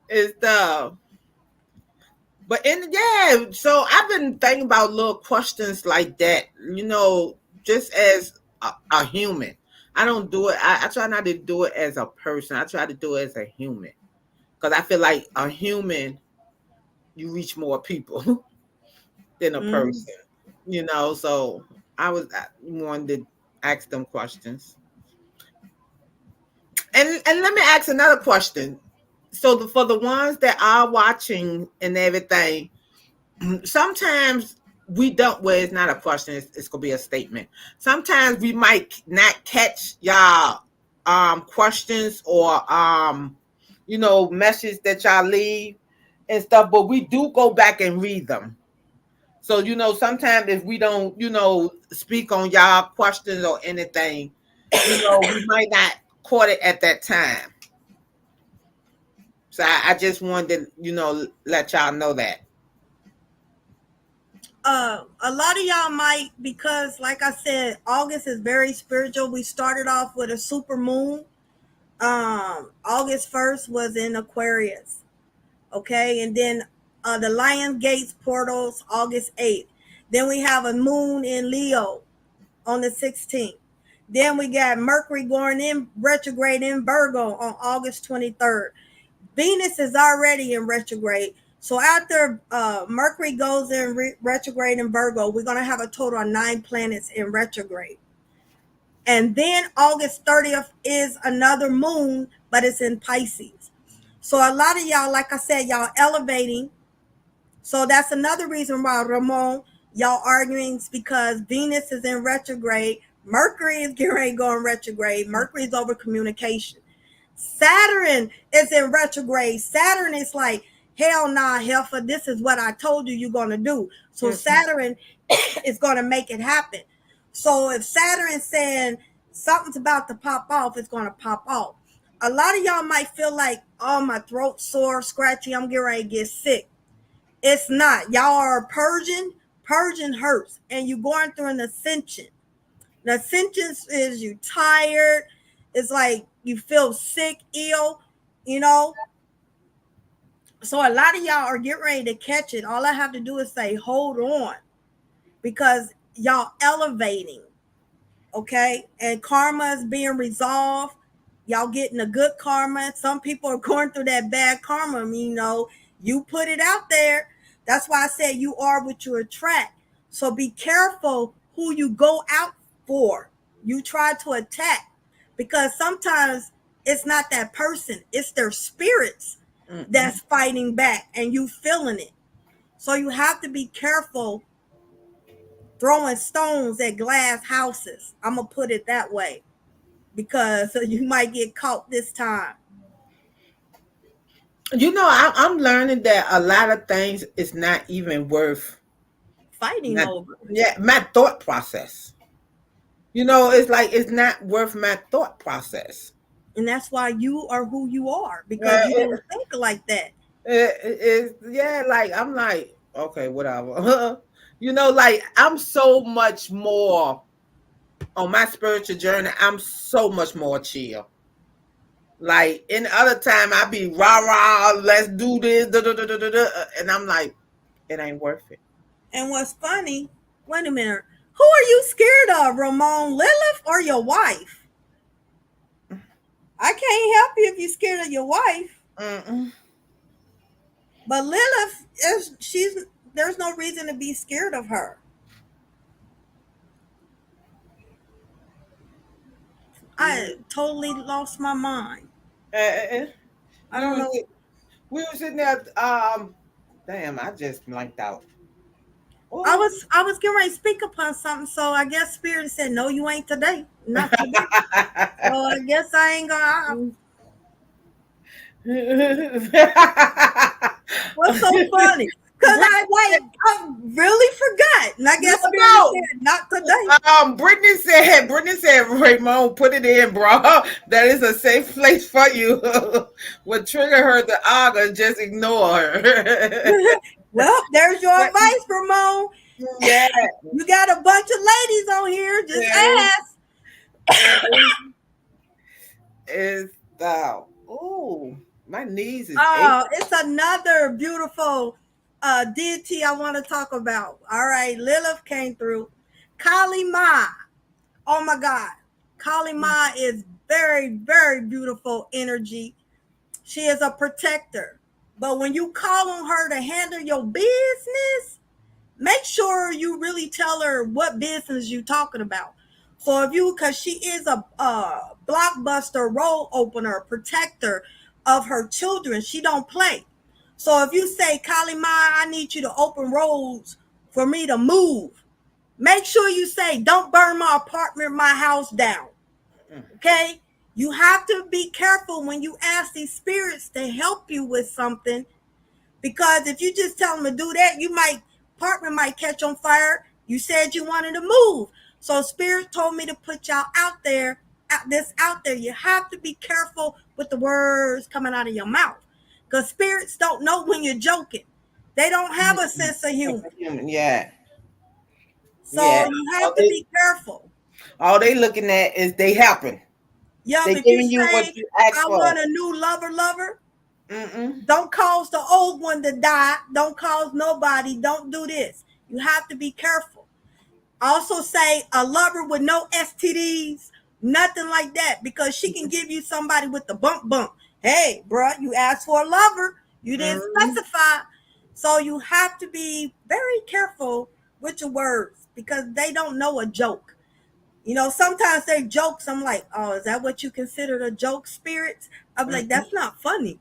and stuff. But yeah, so I've been thinking about little questions like that. Just as a human. I don't do it. I try not to do it as a person. I try to do it as a human because I feel like a human, you reach more people than a
Mm.
person. So I wanted to ask them questions. And let me ask another question. So for the ones that are watching and everything, sometimes we don't. Well, it's not a question. It's gonna be a statement. Sometimes we might not catch y'all questions or message that y'all leave and stuff, but we do go back and read them. So sometimes if we don't speak on y'all questions or anything, we might not caught it at that time. So I just wanted to let y'all know that.
A lot of y'all might, because like I said, August is very spiritual. We started off with a super moon. August 1st was in Aquarius. Okay, and then the Lion Gates portals August 8th. Then we have a moon in Leo on the 16th. Then we got Mercury going in retrograde in Virgo on August 23rd. Venus is already in retrograde. So after Mercury goes in retrograde in Virgo, we're going to have a total of 9 planets in retrograde. And then August 30th is another moon, but it's in Pisces. So a lot of y'all, like I said, y'all elevating. So that's another reason why, Ramon, y'all arguing is because Venus is in retrograde. Mercury is getting ready to go in retrograde. Mercury is over communication. Saturn is in retrograde. Saturn is like, hell nah, heifer, this is what I told you you're going to do. So Saturn is going to make it happen. So if Saturn's saying something's about to pop off, it's going to pop off. A lot of y'all might feel like, oh, my throat's sore, scratchy, I'm getting ready to get sick. It's not. Y'all are purging. Purging hurts. And you're going through an ascension. The ascension is you tired. It's like you feel sick, ill, you know. So a lot of y'all are getting ready to catch it. All I have to do is say, hold on. Because y'all elevating. Okay? And karma is being resolved. Y'all getting a good karma. Some people are going through that bad karma. You know, you put it out there. That's why I said you are what you attract. So be careful who you go out for. You try to attack. Because sometimes it's not that person. It's their spirits that's fighting back and you feeling it. So you have to be careful throwing stones at glass houses. I'm going to put it that way. Because you might get caught this time.
You know, I'm learning that a lot of things is not even worth
Fighting
my,
over.
yeah, my thought process. You know, it's like it's not worth my thought process.
And that's why you are who you are,
Uh,
because you
it,
don't think like that.
yeah, like I'm like, okay, whatever. You know, like I'm so much more on my spiritual journey. I'm so much more chill. Like in the other time, I be rah rah, let's do this, da, da, da, da, da, da, and I'm like, it ain't worth it.
And what's funny, wait a minute, who are you scared of, Ramon? Lilith or your wife? I can't help you if you're scared of your wife.
Mm-mm.
But Lilith is there's no reason to be scared of her. I totally lost my mind.
Uh,
I
we
don't
was
know.
we was sitting there. Damn, I just blanked out.
I
Oh.
was I was getting ready to speak upon something, so I guess Spirit said, "No, you ain't today, not today." So I guess I ain't gonna. What's so funny? Cause
Brittany,
I really forgot, and I
no,
guess Spirit
no.
said, "Not today."
Brittany said, Raymond, put it in, bro. That is a safe place for you. What trigger her to argue, just ignore her.
Well, there's your advice, Ramon.
Yeah.
You got a bunch of ladies on here. Just
It
ask.
is the oh, my knees is
Oh,
aching.
it's another beautiful deity I want to talk about. All right, Lilith came through. Kali Ma. Oh my God. Kali Ma is very, very beautiful energy. She is a protector. But when you call on her to handle your business, make sure you really tell her what business you talking about. So if you, because she is a blockbuster role opener, protector of her children, she don't play. So if you say, Kali Ma, I need you to open roads for me to move, make sure you say, don't burn my apartment, my house down. Okay? You have to be careful when you ask these spirits to help you with something, because if you just tell them to do that, you might apartment might catch on fire. You said you wanted to move. So spirit told me to put y'all out there, out there. You have to be careful with the words coming out of your mouth. Because spirits don't know when you're joking. They don't have a sense of humor.
Yeah,
So
yeah.
you
All
have to
they,
be careful.
all they looking at is they happen.
Yeah,
They
if you
giving you what
say,
you asked
I
for.
want a new lover,
Mm-mm.
don't cause the old one to die. Don't cause nobody. Don't do this. You have to be careful. Also say a lover with no STDs, nothing like that, because she can give you somebody with the bump. Hey, bruh, you asked for a lover. You didn't
Mm-hmm.
specify. So you have to be very careful with your words because they don't know a joke. You know, sometimes they jokes. I'm like, oh, is that what you consider a joke, spirits? I'm like,
Mm-hmm.
that's not funny.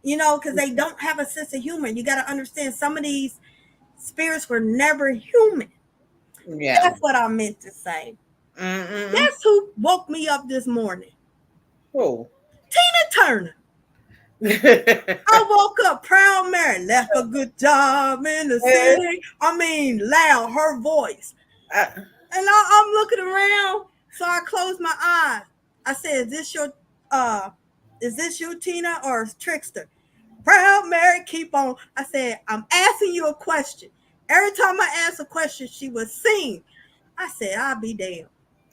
You know, because they don't have a sense of humor. You got to understand some of these spirits were never human.
Yeah.
That's what I meant to say.
Mm-hmm.
Guess who woke me up this morning?
Oh.
Tina Turner. I woke up proud Mary, left a good job in the city. I mean, loud, her voice.
Uh,
And I'm looking around, so I closed my eyes. I said, uh, is this you, Tina, or Trickster? Proud Mary, keep on. I said, I'm asking you a question. Every time I ask a question, she would sing. I said, I'll be damned.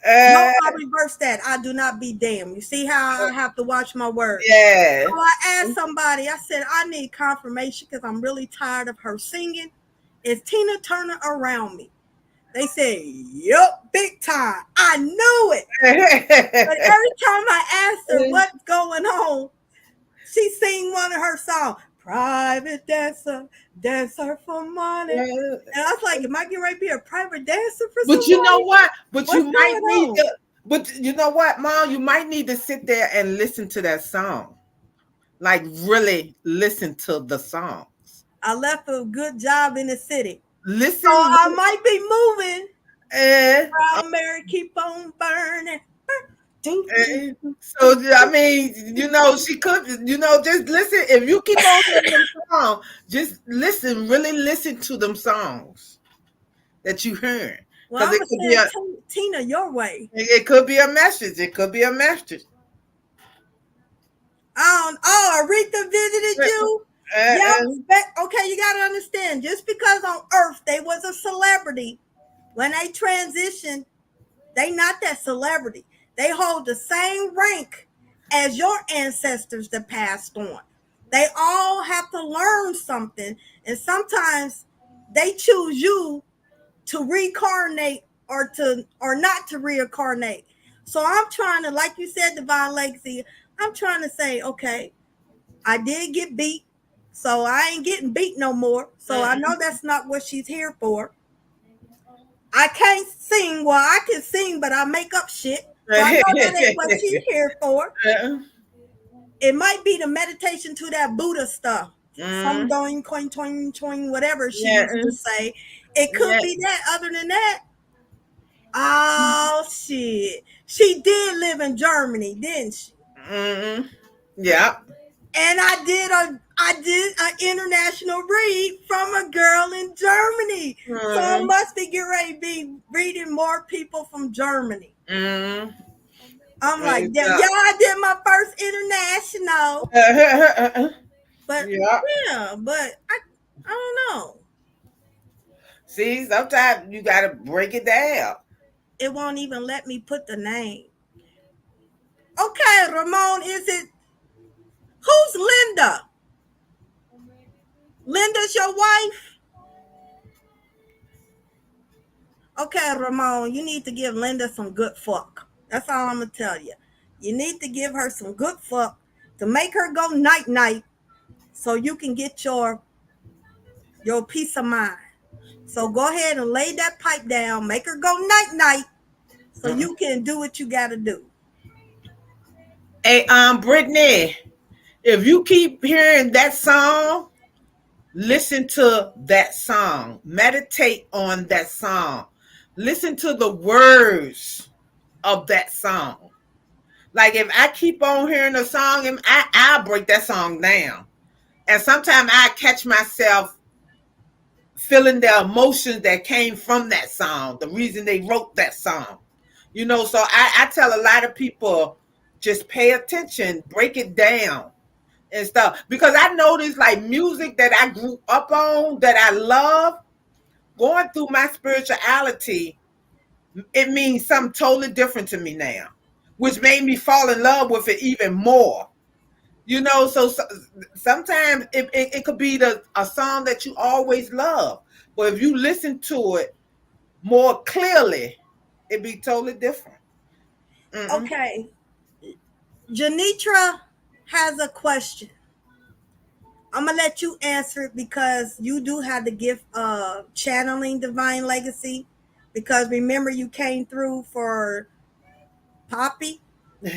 No,
uh,
I reverse that. I do not be damned. You see how I have to watch my words.
yeah.
So I asked somebody, I said, I need confirmation because I'm really tired of her singing. Is Tina Turner around me? They said, yup, big time. I knew it. But every time I asked her what's going on, she sing one of her songs, Private Dancer, Dancer for Money. And I was like, am I getting ready to be a private dancer for
But you know
somebody?
what? But you
What's
might
going
need
on?
to. But you know what, Mom? You might need to sit there and listen to that song. Like really listen to the songs.
I left a good job in the city. So
Listen,
I might be moving.
eh,
Proud Mary, keep on burning. Do, do,
eh.
do,
So I
do.
mean, she could. Just listen. If you keep on hearing them songs, just listen. Really listen to them songs that you heard,
Well,
because
I'm going to send Tina your way.
it could be a message. It could be a message.
Oh, Aretha visited
Eh,
you?
eh,
Yep.
eh.
Okay, you got to understand, just because on Earth they was a celebrity, when they transitioned, they not that celebrity. They hold the same rank as your ancestors that passed on. They all have to learn something, and sometimes they choose you to reincarnate or not to reincarnate. So I'm trying to, like you said, Divine Legacy, I'm trying to say, okay, I did get beat, so I ain't getting beat no more. So I know
Mm-mm.
that's not what she's here for. I can't sing. Well, I can sing, but I make up shit. So I know that ain't what she's here for. It might be the meditation to that Buddha stuff. Some
Mm,
doing coin toing toing whatever she
yeah,
used to say. It could
yeah.
be that. Other than that, oh shit. She did live in Germany, didn't she?
Mm, yeah.
And I did an international read from a girl in Germany. So I
Mm,
must be getting ready to be reading more people from Germany.
mm.
I'm like, yeah,
Yeah.
I did my first international. But
Yeah.
yeah, but I don't know.
See, sometimes you gotta break it down.
It won't even let me put the name. Okay, Ramon, is it who's Linda? Linda's your wife? Okay, Ramon, you need to give Linda some good fuck. That's all I'm gonna tell you. You need to give her some good fuck to make her go night night so you can get your peace of mind. So go ahead and lay that pipe down, make her go night night so
Mm.
you can do what you gotta do.
Hey, Brittany, if you keep hearing that song, listen to that song. Meditate on that song. Listen to the words of that song. Like if I keep on hearing a song, and I'll break that song down. And sometimes I catch myself feeling the emotions that came from that song, the reason they wrote that song. So I tell a lot of people just pay attention, break it down and stuff. Because I noticed like music that I grew up on that I love, going through my spirituality, it means something totally different to me now, which made me fall in love with it even more. So sometimes it could be a song that you always love, but if you listen to it more clearly, it'd be totally different. Mm-mm.
Okay, Janitra, has a question. I'm gonna let you answer it because you do have the gift of channeling divine legacy. Because remember, you came through for Poppy,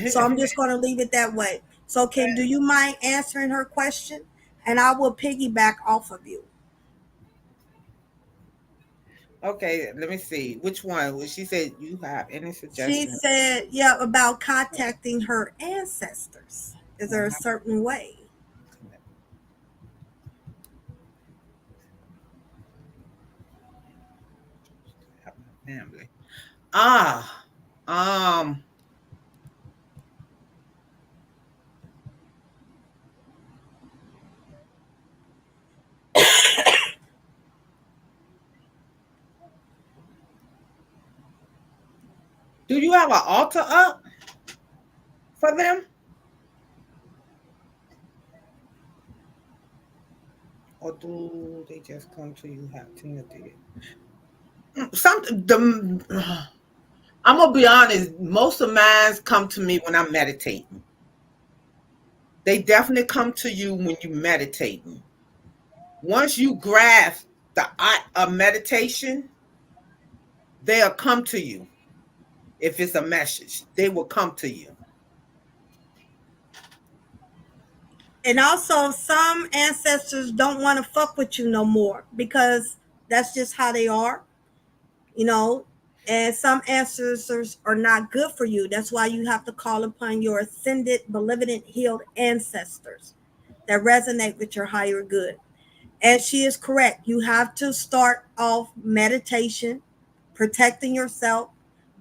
so I'm just gonna leave it that way. So, can do you mind answering her question? And I will piggyback off of you.
Okay, let me see. Which one? Well, she said you have any
She
suggestion?
said, "Yeah, about contacting her ancestors. Is there a certain way?"
Have my family. Ah, um, do you have an altar up for them, or do they just come to you? Have Tina did some the. I'm gonna be honest. Most of mine come to me when I'm meditating. They definitely come to you when you meditating. Once you grasp the art of meditation, they'll come to you. If it's a message, they will come to you.
And also, some ancestors don't want to fuck with you no more because that's just how they are, you know. And some ancestors are not good for you. That's why you have to call upon your ascended, benevolent, healed ancestors that resonate with your higher good. And she is correct. You have to start off meditation, protecting yourself,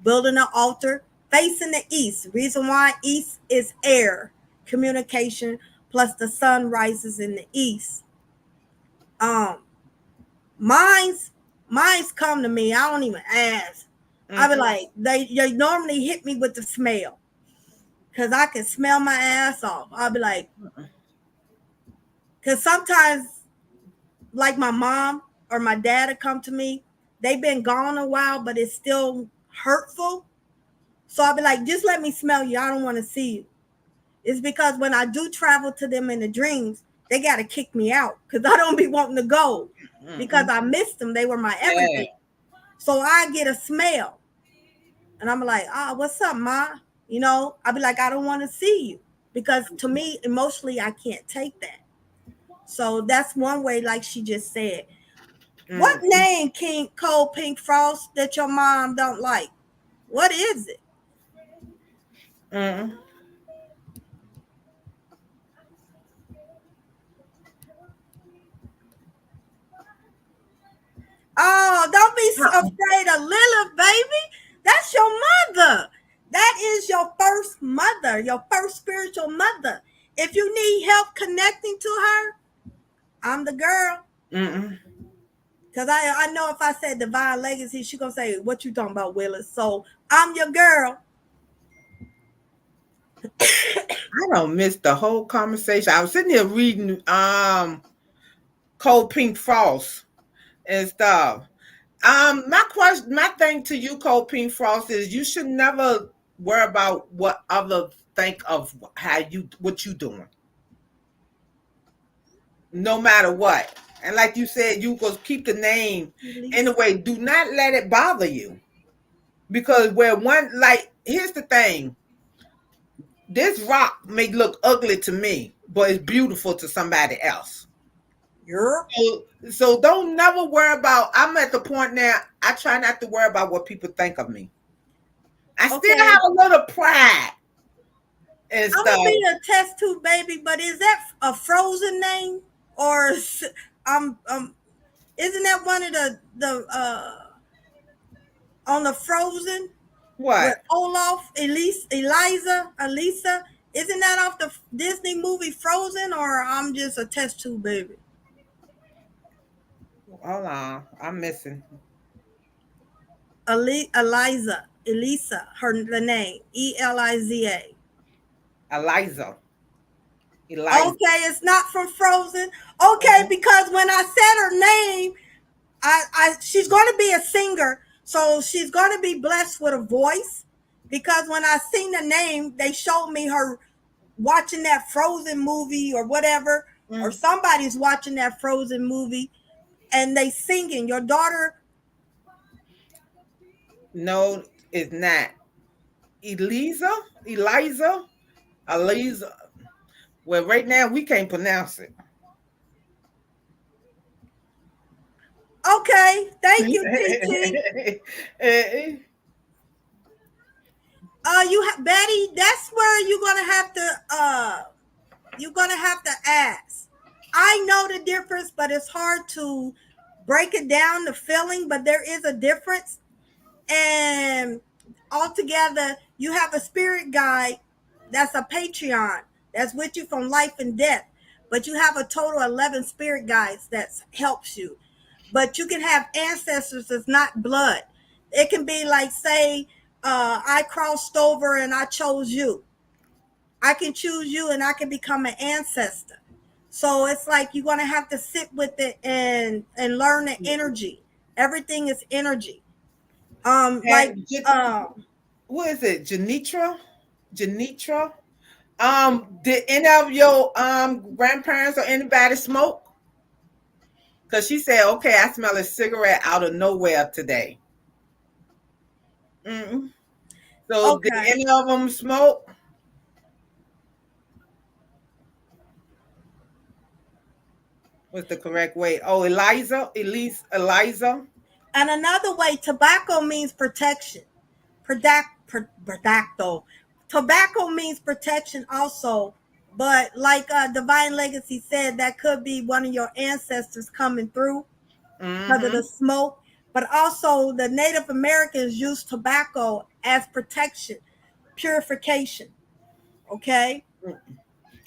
building an altar, facing the east. Reason why east is air, communication, plus the sun rises in the east. Um, mine's mine's come to me. I don't even ask. I be
Mm-mm.
like, they normally hit me with the smell. Cause I can smell my ass off. I'll be like, cause sometimes like my mom or my dad to come to me. They've been gone a while, but it's still hurtful. So I'll be like, just let me smell you. I don't want to see you. It's because when I do travel to them in the dreams, they got to kick me out because I don't be wanting to go because
Mm-mm.
I missed them. They were my
Yeah.
everything. So I get a smell and I'm like, what's up, Ma? I'll be like, I don't want to see you because to me, emotionally, I can't take that. So that's one way, like she just said. What
Mm-mm.
name King Cold Pink Frost that your mom don't like? What is it?
Mm-mm.
Oh, don't be afraid of Lilith, baby. That's your mother. That is your first mother, your first spiritual mother. If you need help connecting to her, I'm the girl.
Mm-mm.
Cause I know if I said divine legacy, she gonna say, "What you talking about, Willis?" So I'm your girl.
I don't miss the whole conversation. I was sitting here reading Cold Pink Frost and stuff. My thing to you, Cold Pink Frost, is you should never worry about what others think of what you doing, no matter what. And like you said, you go keep the name
Release.
anyway. Do not let it bother you because where one like here's the thing: this rock may look ugly to me, but it's beautiful to somebody else.
Yep.
So don't never worry about. I'm at the point now. I try not to worry about what people think of me. I still
Okay.
have a little pride and
I'm gonna
stuff.
be a test tube baby, but is that a frozen name or um isn't that one of the on the Frozen with
What?
Olaf, Elisa? Isn't that off the Disney movie Frozen, or I'm just a test tube baby?
Hold on, I'm missing
Elisa, the name Eliza.
Eliza. Eliza.
Okay, it's not from Frozen. Okay,
Mhm.
because when I said her name, she's going to be a singer, so she's going to be blessed with a voice. Because when I sing the name, they showed me her watching that Frozen movie or whatever, or
Mm.
somebody's watching that Frozen movie and they singing. Your daughter,
No, it's not. Eliza, Eliza, Eliza. Well, right now we can't pronounce it.
okay, thank you, TT. Betty, that's where you're gonna have to ask. I know the difference, but it's hard to break it down the feeling, but there is a difference. And altogether, you have a spirit guide that's a Patreon that's with you from life and death. But you have a total of 11 spirit guides that helps you. But you can have ancestors that's not blood. It can be like, say, I crossed over and I chose you. I can choose you and I can become an ancestor. So it's like you're gonna have to sit with it and learn the energy. Everything is energy. Like
and what is it? Janitra? Janitra? Did any of your grandparents or anybody smoke? Because she said, okay, I smell a cigarette out of nowhere today. Mm. So did
okay.
any of them smoke? What's the correct way? Oh, Eliza, Elise, Eliza.
And another way, tobacco means protection. Producto. Tobacco means protection also. But like Divine Legacy said, that could be one of your ancestors coming through because of the
Mm-hmm.
smoke. But also, the Native Americans use tobacco as protection, purification. Okay.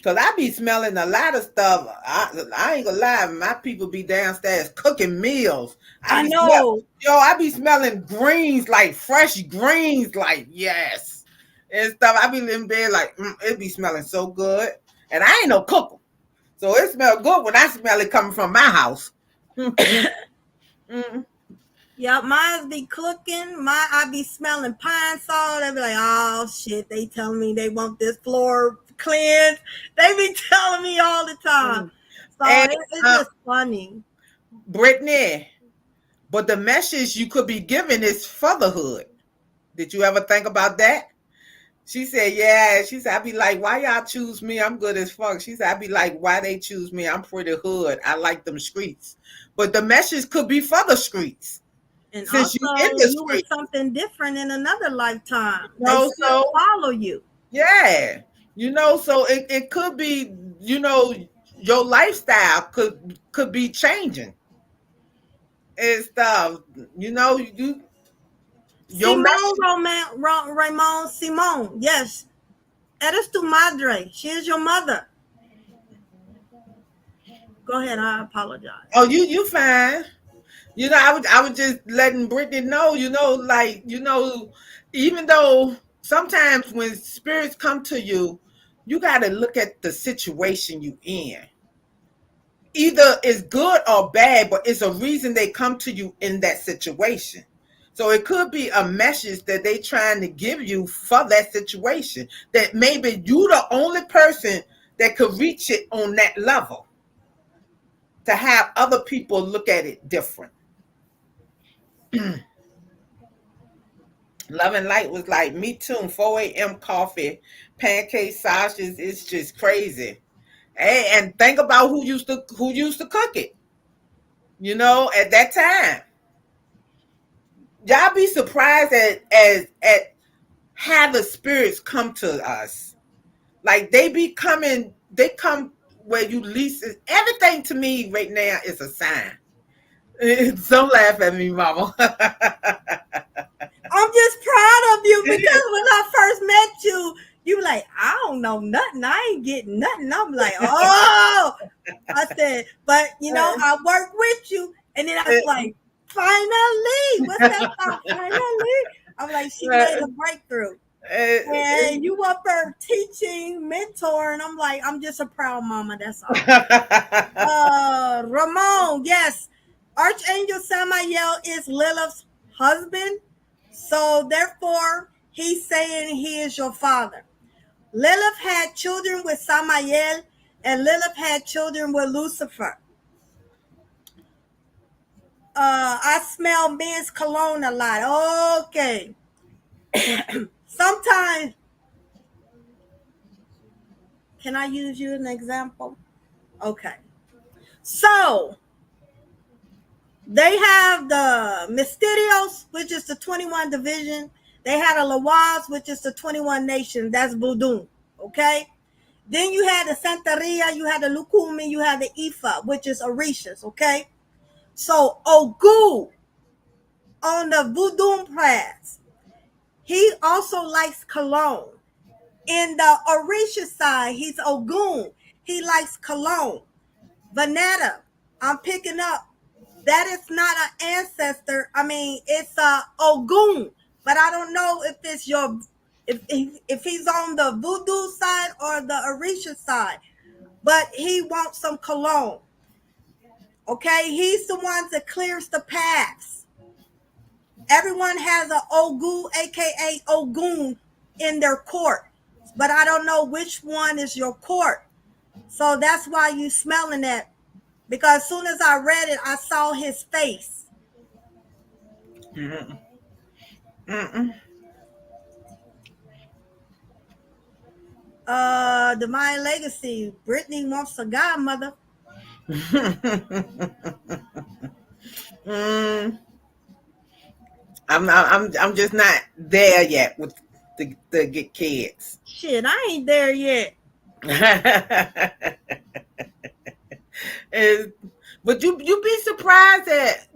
Cause I be smelling a lot of stuff. I ain't gonna lie, my people be downstairs cooking meals. I
I
be smell,
know.
yo, I be smelling greens, like fresh greens, like yes, and stuff. I be in bed like it be smelling so good, and I ain't no cooker, so it smell good when I smell it coming from my house. Mm.
Yep, mine be cooking. I be smelling pine salt. They be like, oh shit, they telling me they want this floor cleansed. They be telling me all the time.
Mm.
So
And
it's
uh,
just funny.
Brittany, but the message you could be giving is fatherhood. Did you ever think about that? She said, yeah. She said, I be like, why y'all choose me? I'm good as fuck. She said, I be like, why they choose me? I'm pretty hood. I like them streets. But the message could be for the streets.
And
Since you in
also,
the
you were
street.
something different in another lifetime. They still
So
follow you.
yeah. So it could be, your lifestyle could be changing and stuff. You your
Simone
message.
Ramon Simone. Yes, eres tu madre. She is your mother. Go ahead. I apologize.
Oh, you fine. I was just letting Brittany know, even though sometimes when spirits come to you, you got to look at the situation you in. Either it's good or bad, but it's a reason they come to you in that situation. So it could be a message that they trying to give you for that situation. That maybe you the only person that could reach it on that level to have other people look at it different. Love and Light was like, me too. 4 a.m. coffee, pancake sausages. It's just crazy. Hey, and think about who used to cook it. At that time, y'all be surprised at how the spirits come to us. Like they come where you least. Everything to me right now is a sign. Don't laugh at me, Mama.
I'm just proud of you because when I first met you, you were like, I don't know nothing. I ain't getting nothing. I'm like, oh, I said, but I worked with you. And then I was like, finally, what's that song? Finally. I'm like, she made a breakthrough. And you up there teaching, mentor, and I'm like, I'm just a proud mama. That's all. Ramon, yes. Archangel Samael is Lilith's husband. So therefore, he's saying he is your father. Lilith had children with Samael, and Lilith had children with Lucifer. I smell men's cologne a lot. Okay. Sometimes, can I use you as an example? Okay. So they have the Mysterios, which is the 21 division. They had a Lawaz, which is the 21 nations. That's Voodoo. Okay. Then you had the Santeria, you had the Lukumi, you had the Ifa, which is Orishas. Okay. So Ogu on the Voodoo class, he also likes cologne. In the Orisha side, he's Ogun. He likes cologne. Vanetta, I'm picking up. That is not an ancestor. I mean, it's a Ogun, but I don't know if it's your if he's on the Voodoo side or the Orisha side. But he wants some cologne. Okay, he's the one that clears the paths. Everyone has an Ogu, aka Ogun, in their court, but I don't know which one is your court. So that's why you smelling that. Because as soon as I read it, I saw his face.
Mm-mm. Mm-mm.
Divine Legacy. Brittany wants a godmother.
mm, I'm just not there yet with the get kids.
Shit, I ain't there yet.
And, but you be surprised at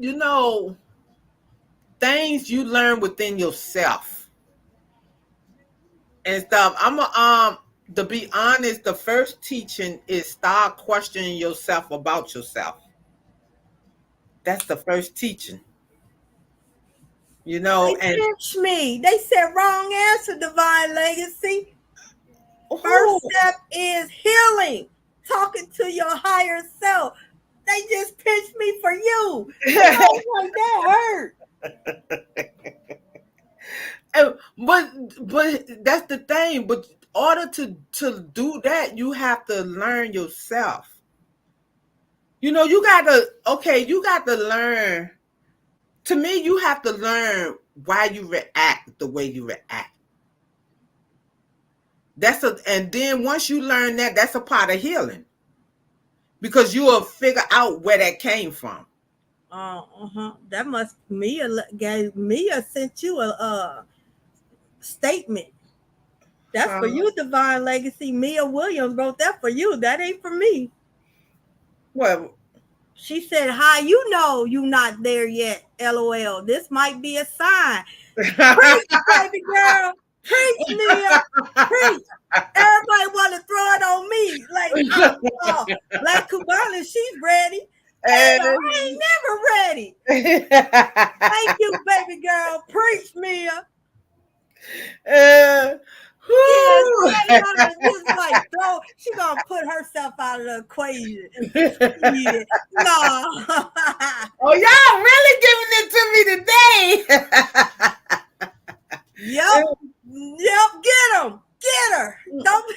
things you learn within yourself and stuff. I'm a to be honest, the first teaching is start questioning yourself about yourself. That's the first teaching,
They
and
pinched me. They said wrong answer, Divine Legacy. First
oh,
step is healing. Talking to your higher self. They just pinched me for you. And I was like, that hurt.
but that's the thing. But in order to do that, you have to learn yourself. You got to learn. To me, you have to learn why you react the way you react. And then once you learn that, that's a part of healing because you will figure out where that came from.
That must Mia sent you a statement. That's for
Um,
you, Divine Legacy. Mia Williams wrote that for you. That ain't for me.
well,
She said, "How you know you not there yet? LOL. This might be a sign." Preach, baby girl. Preach, Mia. Preach. Everybody want to throw it on me. Like, oh, Black Cubana, she's ready. Hell, I ain't never ready. Thank you, baby girl. Preach, Mia. Yeah, somebody gonna just like throw. She gonna put herself out of the equation. Yeah, no.
Oh, y'all really giving it to me today.
Yep. Get him. Get her. Don't be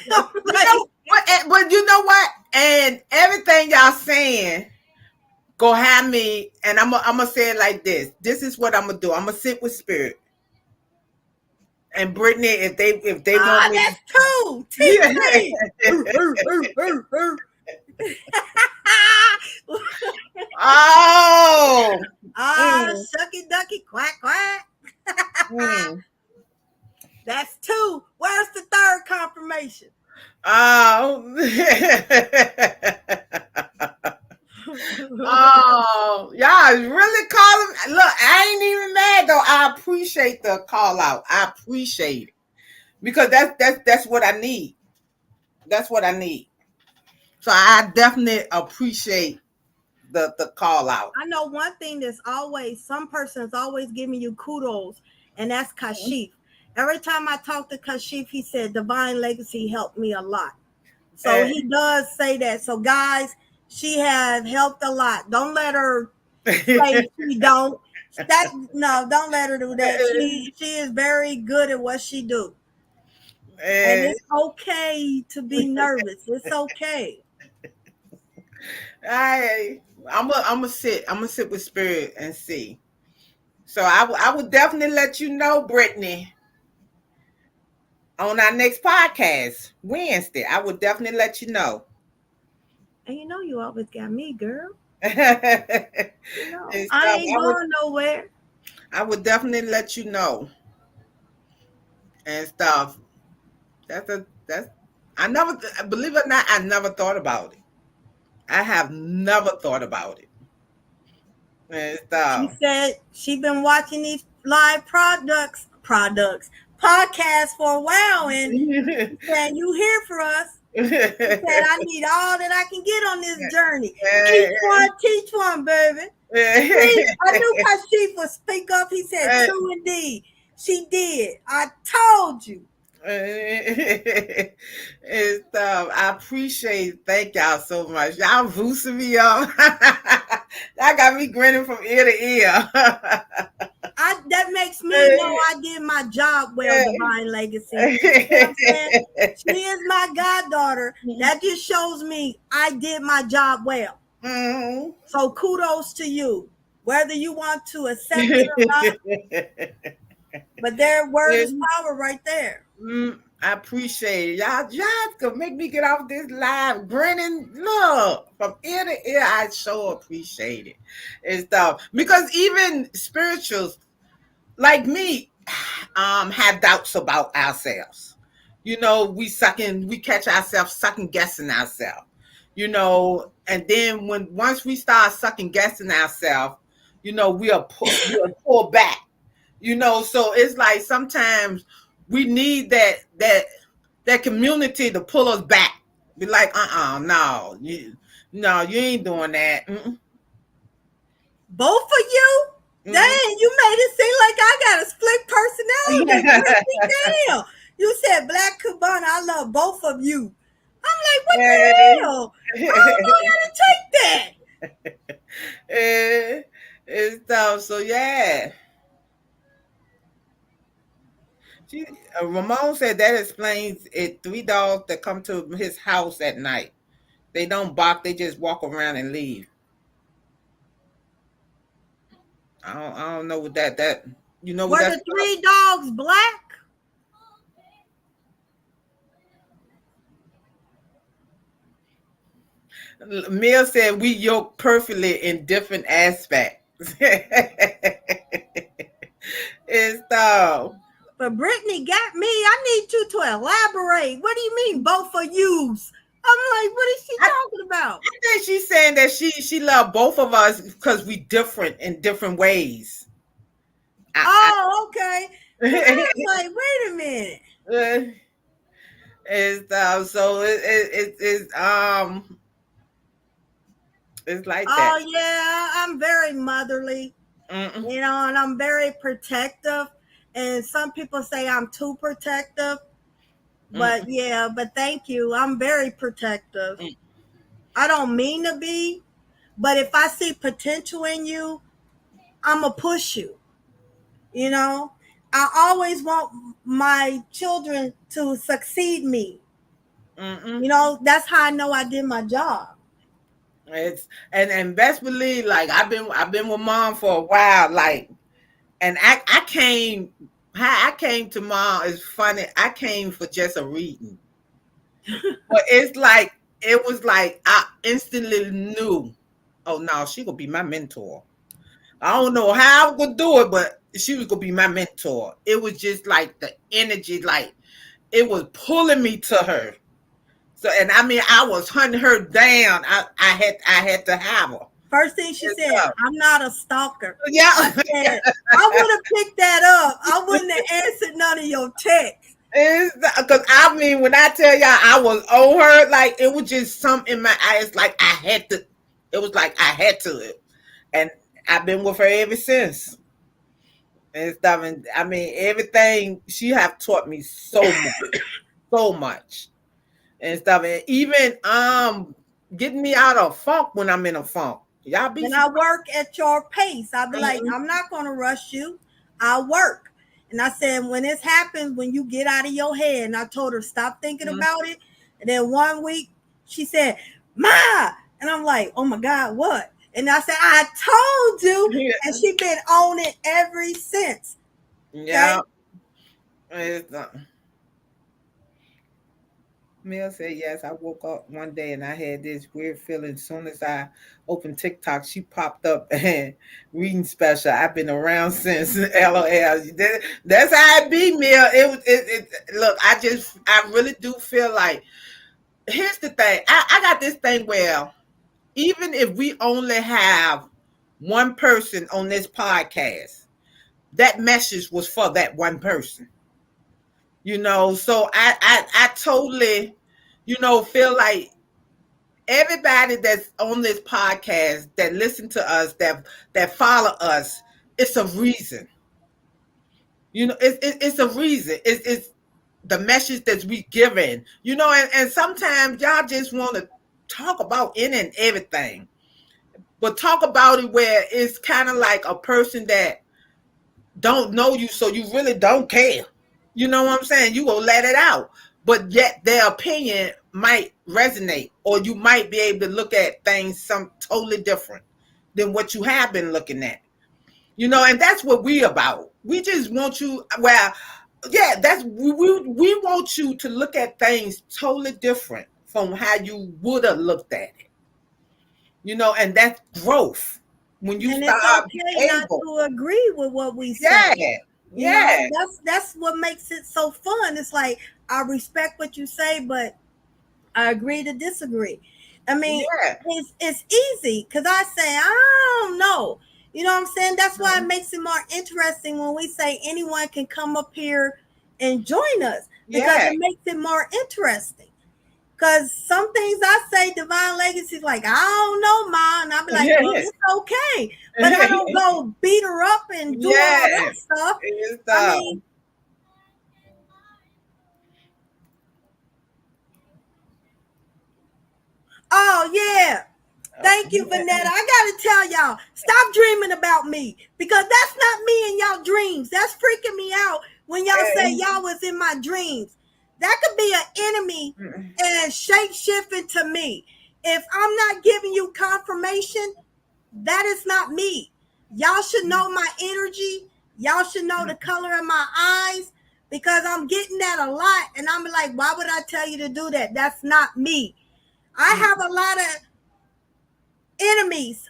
But you know what? And everything y'all saying go have me, and I'm gonna say it like this. This is what I'm gonna do. I'm gonna sit with spirit. And Brittany, if they want me,
that's two. Teach me.
oh,
Shucky ducky quack quack.
mm.
That's two. Where's the third confirmation?
Oh, oh, y'all really calling. Look, I ain't even mad though. I appreciate the call out. I appreciate it because that's what I need. That's what I need. So I definitely appreciate the call out.
I know one thing that's always, some person's always giving you kudos, and that's Kashif. Every time I talk to Kashif, he said, Divine Legacy helped me a lot. So he does say that. So guys, she has helped a lot. Don't let her say she don't. Don't let her do that. She is very good at what she do. And
Eh,
it's okay to be nervous. It's okay.
I I'm gonna sit with spirit and see. So I would definitely let you know, Brittany, on our next podcast Wednesday. I would definitely let you know.
And you know you always got me, girl.
And
You know, I
stuff.
ain't going nowhere.
I would definitely let you know and stuff. That's I never believe it or not, I never thought about it. I have never thought about it and
She
stuff.
said she been watching these live products, podcasts for a while, and she said, "You here for us?" She said, "I need all that I can get on this journey. Teach one, baby." See, I knew Kashif would speak up. He said, "True indeed, she did. I told you."
And stuff. I appreciate it. Thank y'all so much. Y'all boosting me up. Y'all got me grinning from ear to ear.
That makes me know I did my job well, Divine Legacy. You know what I'm saying? She is my goddaughter. That just shows me I did my job well.
Mhm.
So kudos to you, whether you want to accept it or not. But their word is power right there.
I appreciate it. Y'all could make me get off this live grinning. Look, from ear to ear, I so appreciate it and stuff. Because even spirituals like me have doubts about ourselves. We catch ourselves second guessing ourselves. And then when once we start second guessing ourselves, we'll pull back. So it's like sometimes we need that community to pull us back. Be like, no, you ain't doing that.
Both of you?
Mm-mm.
Dang, you made it seem like I got a split personality. Brittany, damn. You said Black Cubana, I love both of you. I'm like, what the
Hey.
hell? I don't know how to take that.
Eh, and stuff. So yeah, she, Ramon said that explains it. Three dogs that come to his house at night. They don't bark. They just walk around and leave. I don't know what that. You know what
Were
that's
the three dogs black?
about? Mill said we yoke perfectly in different aspects. It's
But Brittany got me. I need you to elaborate. What do you mean, both of yous? I'm like, what is she
I,
talking about?
I think she's saying that she loved both of us because we different in different ways.
Oh, okay. Because I
I,
was like, wait a minute.
it's so it's like that.
Oh, yeah, I'm very motherly,
Mm-mm,
and I'm very protective. And some people say I'm too protective. But
mm-mm,
yeah, but thank you. I'm very protective. I don't mean to be, but if I see potential in you, I'm going to push you. You know, I always want my children to succeed me.
mm-mm.
You know, that's how I know I did my job.
It's and best believe, like I've been with mom for a while, like, and how I came to mom is funny. I came for just a reading, but it was like I instantly knew, oh no, she gonna be my mentor. I don't know how I'm gonna do it, but she was gonna be my mentor. It was just like the energy, like it was pulling me to her. So, and I mean, I was hunting her down. I had to have her.
First thing she
And,
said, I'm not a stalker. I
yeah,
said, I would have picked that up. I wouldn't have answered none of your texts.
because I mean, when I tell y'all I was on her, like it was just something in my eyes, like I had to. It was like I had to, and I've been with her ever since. And stuff, and I mean, everything she have taught me so much, and stuff, and even getting me out of funk when I'm in a funk. Y'all be
And I
surprised.
work at your pace. I'll be like, I'm not going to rush you. I'll work. And I said, when this happens, when you get out of your head, and I told her, stop thinking
Mhm.
about it. And then one week, she said, Ma. And I'm like, oh my God, what? And I said, I told you. And
Yeah.
she been on it ever since.
Yeah.
Okay.
It's, Mel said, yes, I woke up one day and I had this weird feeling. As soon as I opened TikTok, she popped up and reading special. I've been around since LOL. That's how it be, Mel. Look, I really do feel like, here's the thing. I got this thing where even if we only have one person on this podcast, that message was for that one person. So I totally, feel like everybody that's on this podcast that listen to us, that follow us, it's a reason. It's a reason. It's the message that we giving. And sometimes y'all just want to talk about any and everything, but talk about it where it's kind of like a person that don't know you, so you really don't care. You know what I'm saying? You gonna let it out, but yet their opinion might resonate, or you might be able to look at things some totally different than what you have been looking at. And that's what we about. We just want you. Well, yeah, we want you to look at things totally different from how you would have looked at it. And that's growth when you
And it's
start be
okay not
able.
to agree with what we
Yeah,
say. You know,
yeah.
that's what makes it so fun. It's like I respect what you say, but I agree to disagree. I mean,
Yeah.
it's easy because I say I don't know. You know what I'm saying? That's why it
Mhm.
makes it more interesting when we say anyone can come up here and join us because
Yeah.
it makes it more interesting. Cause some things I say, divine legacy, is like, I don't know, Ma. And I'll be like, well,
Yeah.
it's okay. But I don't go beat her up and do all
Yeah.
that stuff.
It's
I mean, oh yeah. Thank you, Vanetta. I gotta tell y'all, stop dreaming about me because that's not me in y'all dreams. That's freaking me out when y'all say y'all was in my dreams. That could be an enemy and shape shifting to me. If I'm not giving you confirmation, that is not me. Y'all should know my energy. Y'all should know the color of my eyes because I'm getting that a lot. And I'm like, why would I tell you to do that? That's not me. I have a lot of enemies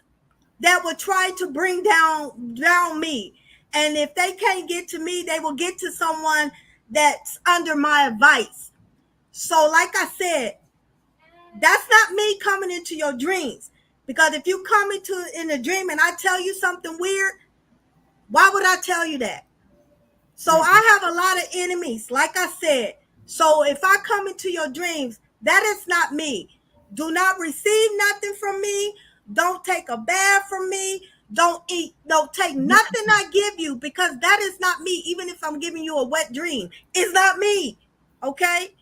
that will try to bring down me. And if they can't get to me, they will get to someone that's under my advice. So, like I said, that's not me coming into your dreams. Because if you come into in a dream and I tell you something weird, why would I tell you that? So I have a lot of enemies, like I said. So if I come into your dreams, that is not me. Do not receive nothing from me. Don't take a bath from me. Don't take nothing I give you because that is not me. Even if I'm giving you a wet dream, it's not me. Okay?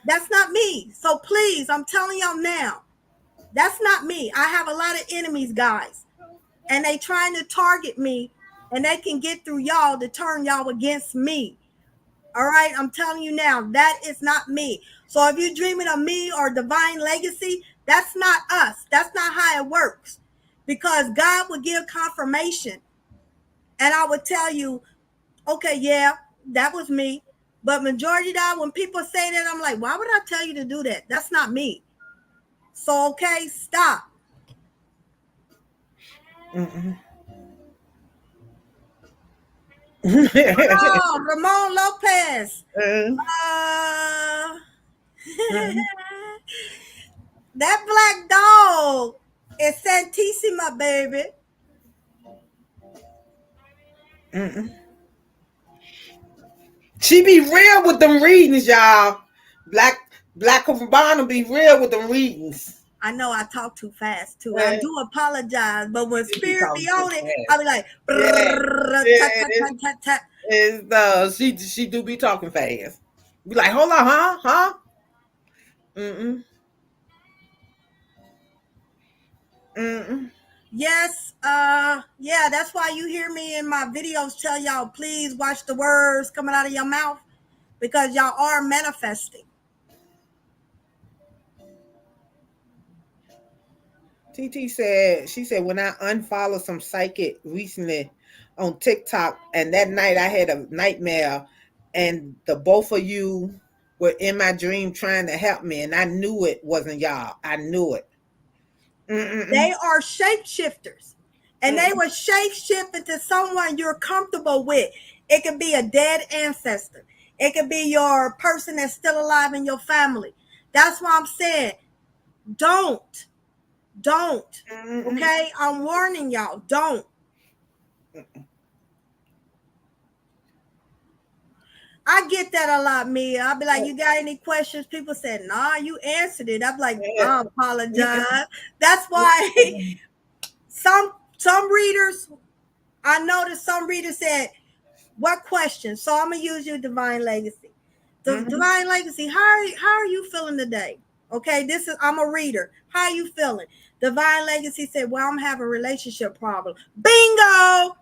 That's not me. So please, I'm telling y'all now, that's not me. I have a lot of enemies, guys. And they trying to target me and they can get through y'all to turn y'all against me. All right, I'm telling you now, that is not me. So if you're dreaming of me or divine legacy, that's not us. That's not how it works. Because God would give confirmation and I would tell you, okay, yeah, that was me. But majority of that, when people say that, I'm like, why would I tell you to do that? That's not me. So okay, stop. Oh, Ramon Lopez. Uh, that black dog is Santissima, baby.
She be real with them readings, y'all. Black Black Cabana be real with them readings.
I know I talk too fast too. I do apologize, but when
She be
spirit be
talking too
on it, I'll
fast.
be like,
Yeah,
tat,
yeah.
tat, tat, tat, tat.
She do be talking fast. Be like, hold on, huh, huh? Mm-mm. Mm-mm.
Yes, yeah, that's why you hear me in my videos tell y'all please watch the words coming out of your mouth because y'all are manifesting.
TT said, she said, when I unfollowed some psychic recently on TikTok, and that night I had a nightmare, and the both of you were in my dream trying to help me, and I knew it wasn't y'all. I knew it.
They
Mm-mm-mm.
are shapeshifters. And they
Mm-mm.
will shapeshift into someone you're comfortable with. It could be a dead ancestor. It could be your person that's still alive in your family. That's why I'm saying, don't, don't.
Mm-mm.
Okay? I'm warning y'all, don't. I get that a lot, Mia. I'll be like, you got any questions? People said, nah, you answered it. I'm like, I apologize. That's why some readers, I noticed some readers said, what question? So I'm gonna use your divine legacy. The
Mm-hmm.
divine legacy, how are you feeling today? Okay, this is I'm a reader. How are you feeling? Divine legacy said, well, I'm having a relationship problem. Bingo!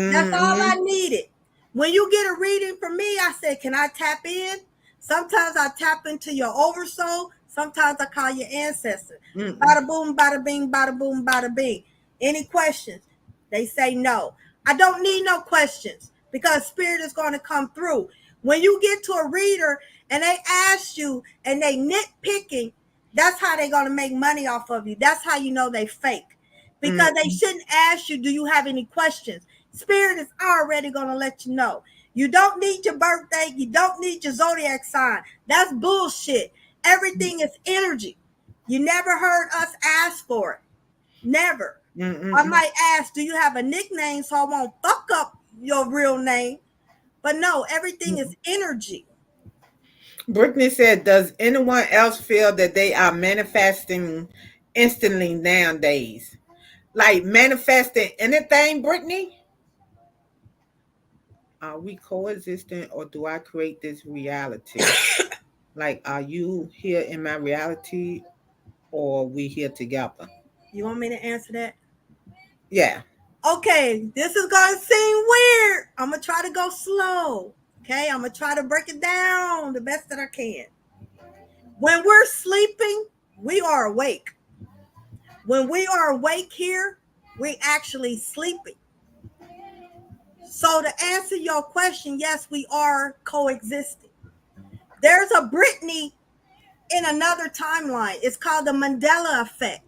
That's all I
Mm-hmm.
needed. When you get a reading from me, I said, can I tap in? Sometimes I tap into your oversoul. Sometimes I call your ancestor.
Mm-mm.
Bada boom, bada bing, bada boom, bada bing. Any questions? They say no. I don't need no questions because spirit is going to come through. When you get to a reader and they ask you and they nitpicking, that's how they're going to make money off of you. That's how you know they fake. Because they
Mm-mm.
shouldn't ask you, do you have any questions? Spirit is already going to let you know. You don't need your birthday. You don't need your zodiac sign. That's bullshit. Everything is energy. You never heard us ask for it. Never. I
Mm-mm.
might ask, do you have a nickname so I won't fuck up your real name? But no, everything is energy.
Brittany said, does anyone else feel that they are manifesting instantly nowadays? Like manifesting anything, Brittany? Are we coexisting or do I create this reality? Like, are you here in my reality or we here together?
You want me to answer that?
Yeah.
Okay, this is going to seem weird. I'm going to try to go slow. Okay, I'm going to try to break it down the best that I can. When we're sleeping, we are awake. When we are awake here, we actually sleeping. So to answer your question, yes, we are coexisting. There's a Brittany in another timeline. It's called the Mandela effect.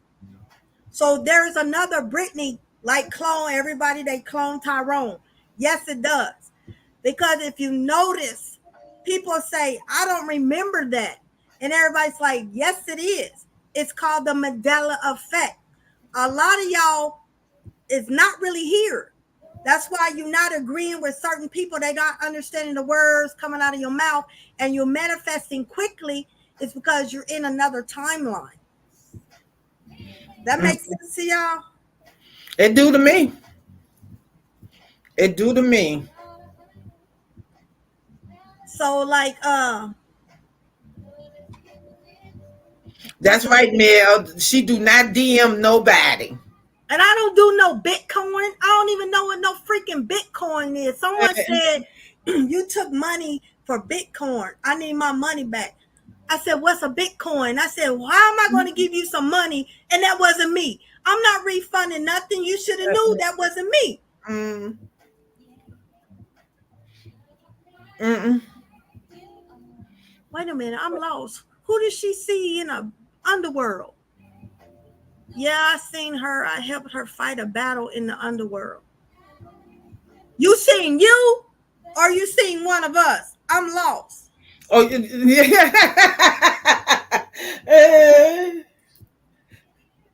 So there's another Brittany like clone everybody they clone Tyrone. Yes, it does. Because if you notice, people say, I don't remember that. And everybody's like, yes, it is. It's called the Mandela effect. A lot of y'all is not really here. That's why you're not agreeing with certain people. They not understanding the words coming out of your mouth and you're manifesting quickly. It's because you're in another timeline. That makes
Mm.
sense to y'all?
It do to me. It do to me.
So like what
That's right, Mel. She do not DM nobody.
and I don't do no Bitcoin. I don't even know what no freaking Bitcoin is. Someone said you took money for Bitcoin. I need my money back. I said, what's a Bitcoin? I said, well, how am I going to give you some money? And that wasn't me. I'm not refunding nothing. You should have knew that wasn't me.
Mm, mm-mm.
Wait a minute, I'm lost. Who did she see in a underworld? Yeah, I seen her. I helped her fight a battle in the underworld. You seen you? Or you seen one of us? I'm lost.
Oh, yeah.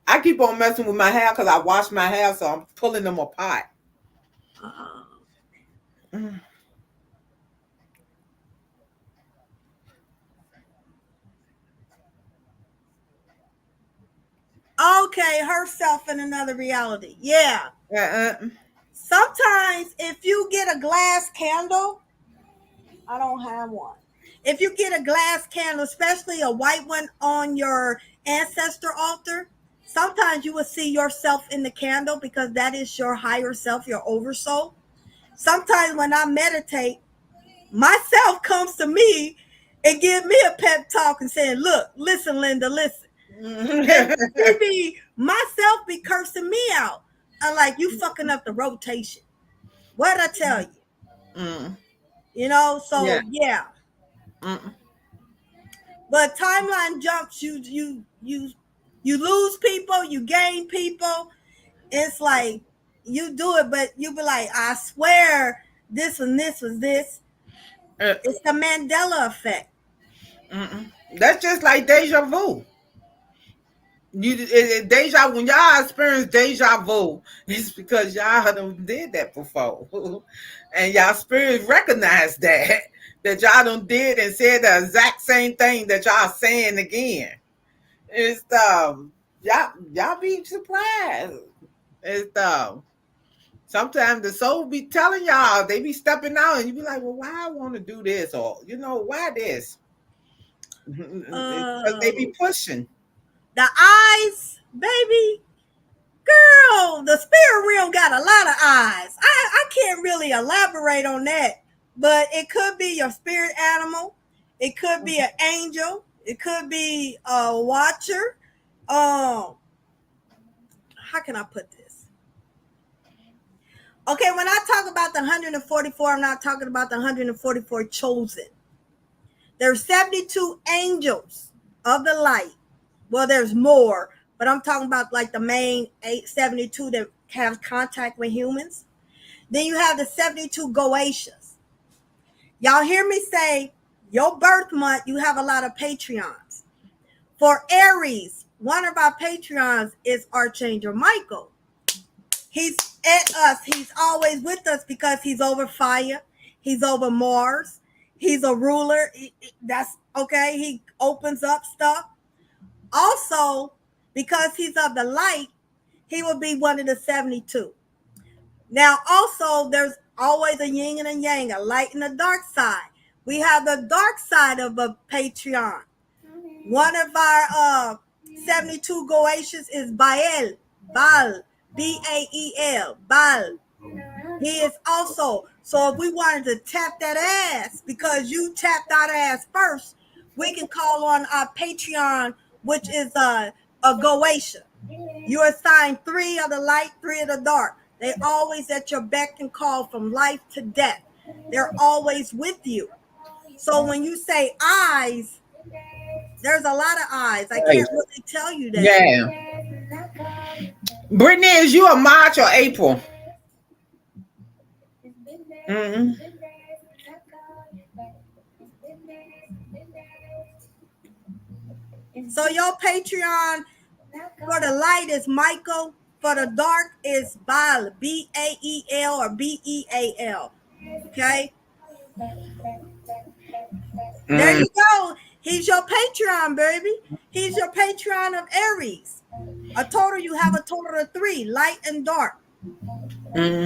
I keep on messing with my hair because I wash my hair, so I'm pulling them apart.
Uh,
Mm.
okay, herself in another reality. Yeah.
Uh-uh.
Sometimes if you get a glass candle, I don't have one. If you get a glass candle, especially a white one on your ancestor altar, sometimes sometimes you will see yourself in the candle because that is your higher self, your oversoul. Sometimes when I meditate, myself comes to me and give me a pep talk and saying, "Look, listen, Linda, listen." And maybe myself be cursing me out. I'm like, "You fucking up the rotation." What I tell you,
Mm.
you know.
Yeah.
So yeah,
Mm.
but timeline jumps. You lose people, you gain people. It's like you do it, but you be like, "I swear, this and this was this."
Uh,
It's the Mandela effect.
that's just like deja vu. Deja when y'all experience deja vu, it's because y'all done did that before, and y'all spirit recognize that y'all done did and said the exact same thing that y'all saying again. It's y'all be surprised. It's sometimes the soul be telling y'all they be stepping out and you be like, well, why I want to do this or why this because they be
Oh,
pushing.
the eyes, baby. Girl, the spirit realm got a lot of eyes. I can't really elaborate on that, but it could be your spirit animal. It could be an angel. It could be a watcher. Um, how can I put this? Okay, when I talk about the 144, I'm not talking about the 144 chosen. There's 72 angels of the light. Well, there's more, but I'm talking about like the main 72 that have contact with humans. Then you have the 72 Goetians. Y'all hear me say your birth month, you have a lot of Patreons. For Aries, one of our Patreons is Archangel Michael. He's at us. He's always with us because he's over fire. He's over Mars. He's a ruler. That's okay. He opens up stuff. Also, because he's of the light, he will be one of the 72. Now, also, there's always a yin and a yang, a light and a dark side. We have the dark side of a Patreon. One of our 72 Goetians is Baal, Bael, Baal. He is also, so if we wanted to tap that ass, because you tapped our ass first, we can call on our Patreon, which is a Goetia. You assign 3 of the light, 3 of the dark. They always at your beck and call from life to death. They're always with you. So when you say eyes, there's a lot of eyes. I
Right.
can't really tell you that.
Yeah. Brittany, is you a March or April? Mm-hmm.
So your Patreon for the light is Michael. For the dark is Baal, Bael or Beal. Okay, there
Mm-hmm.
you go. He's your Patreon, baby. He's your Patreon of Aries. A total, you have a total of 3, light and dark.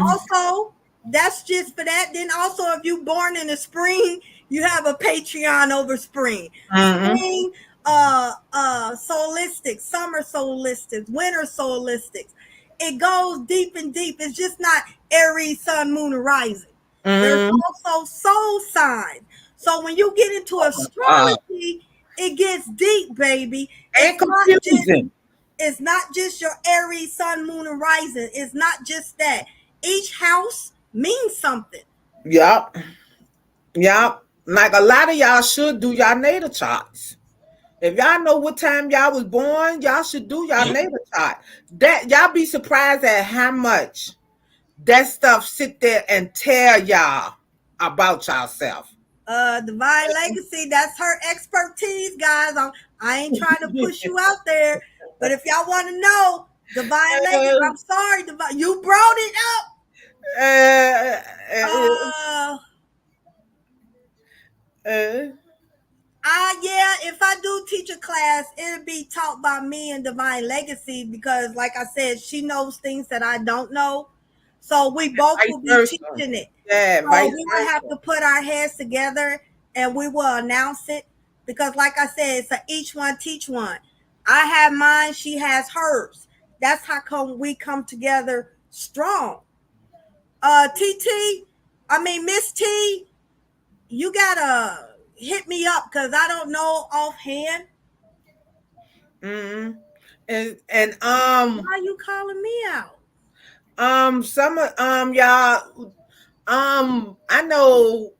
Also, that's just for that. Then also, if you born in the spring, you have a Patreon over spring.
Mm-hmm.
Spring, soulistics, summer soulistics, winter soulistics. It goes deep and deep. It's just not Aries, Sun, Moon, and Rising. There's
Mm-hmm.
also soul signs. So when you get into astrology, it gets deep, baby.
And
It's not just
confusing.
it's not just your Aries, Sun, Moon, and Rising. It's not just that. Each house means something.
Yup. Yup. Like a lot of y'all should do y'all natal charts. If y'all know what time y'all was born, y'all should do y'all natal chart. That y'all be surprised at how much that stuff sit there and tell y'all about yourself.
Divine Legacy, that's her expertise, guys. I ain't trying to push you out there, but if y'all want to know Divine Legacy, I'm sorry, Divine, you brought it up.
Uh, uh,
Uh,
uh,
yeah, if I do teach a class, it'll be taught by me and Divine Legacy because, like I said, she knows things that I don't know. So we both
Vice
will be
versa.
teaching it.
Yeah,
So
vice
we will have
versa.
to put our heads together and we will announce it because, like I said, it's a each one teach one. I have mine, she has hers. That's how come we come together strong. TT, I mean Miss T, you gotta hit me up because I don't know offhand.
Mm-hmm. And
Why are you calling me out?
some of y'all I know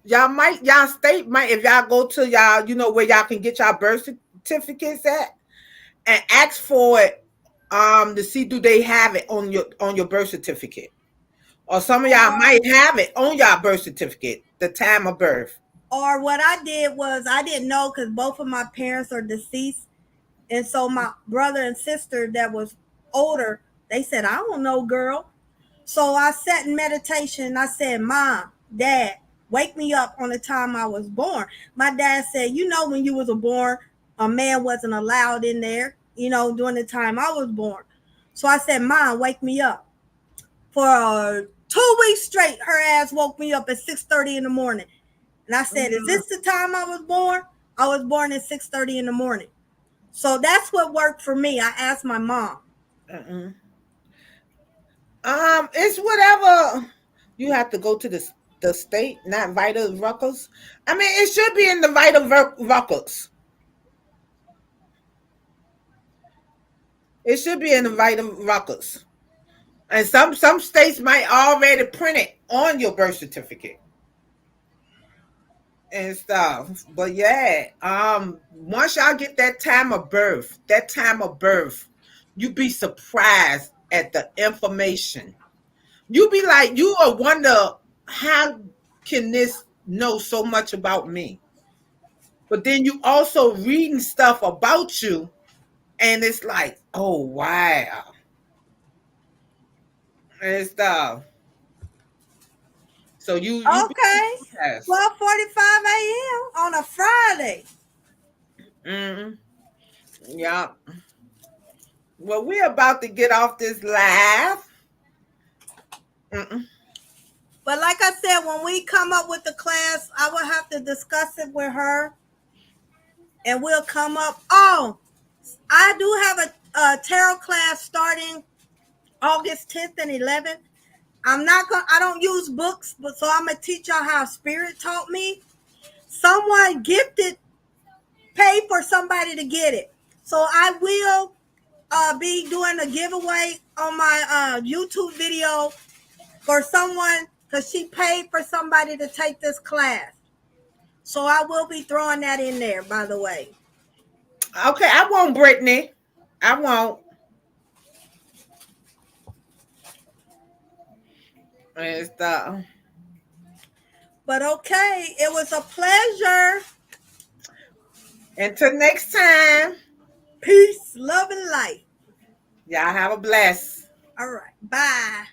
y'all state might, if y'all go to y'all, where y'all can get y'all birth certificates at, and ask for it, to see do they have it on your birth certificate, or some of y'all might have it on y'all birth certificate, the time of birth.
Or what I did was I didn't know because both of my parents are deceased. And so my brother and sister that was older, they said, I don't know, girl. So I sat in meditation and I said, Mom, Dad, wake me up on the time I was born. My dad said, you know, when you was born, a man wasn't allowed in there, during the time I was born. So I said, Mom, wake me up. For 2 weeks straight, her ass woke me up at 6:30 in the morning. And I said, is this the time I was born? I was born at 6:30 in the morning. So that's what worked for me. I asked my mom.
Uh-uh. It's whatever. You have to go to the state, not Vital Records. I mean, it should be in the Vital Records. It should be in the Vital Records. And some states might already print it on your birth certificate and stuff. But yeah, once y'all get that time of birth, you be surprised at the information. You be like, you will wonder, how can this know so much about me? But then you also reading stuff about you, and it's like, oh wow, and stuff. So you be
Okay.
surprised.
12:45 a.m. on a Friday.
Mm-hmm. Yeah. Well, we're about to get off this live. Mm-mm.
But like I said, when we come up with the class, I will have to discuss it with her and we'll come up. Oh, I do have a tarot class starting August 10th and 11th. I don't use books, but so I'm going to teach y'all how spirit taught me. Someone gifted, pay for somebody to get it. So I will be doing a giveaway on my YouTube video for someone because she paid for somebody to take this class. So I will be throwing that in there, by the way.
Okay, I won't, Brittany. I won't. And stuff.
But okay, it was a pleasure.
Until next time,
Peace, love, and light.
y'all have a bless.
All right, bye.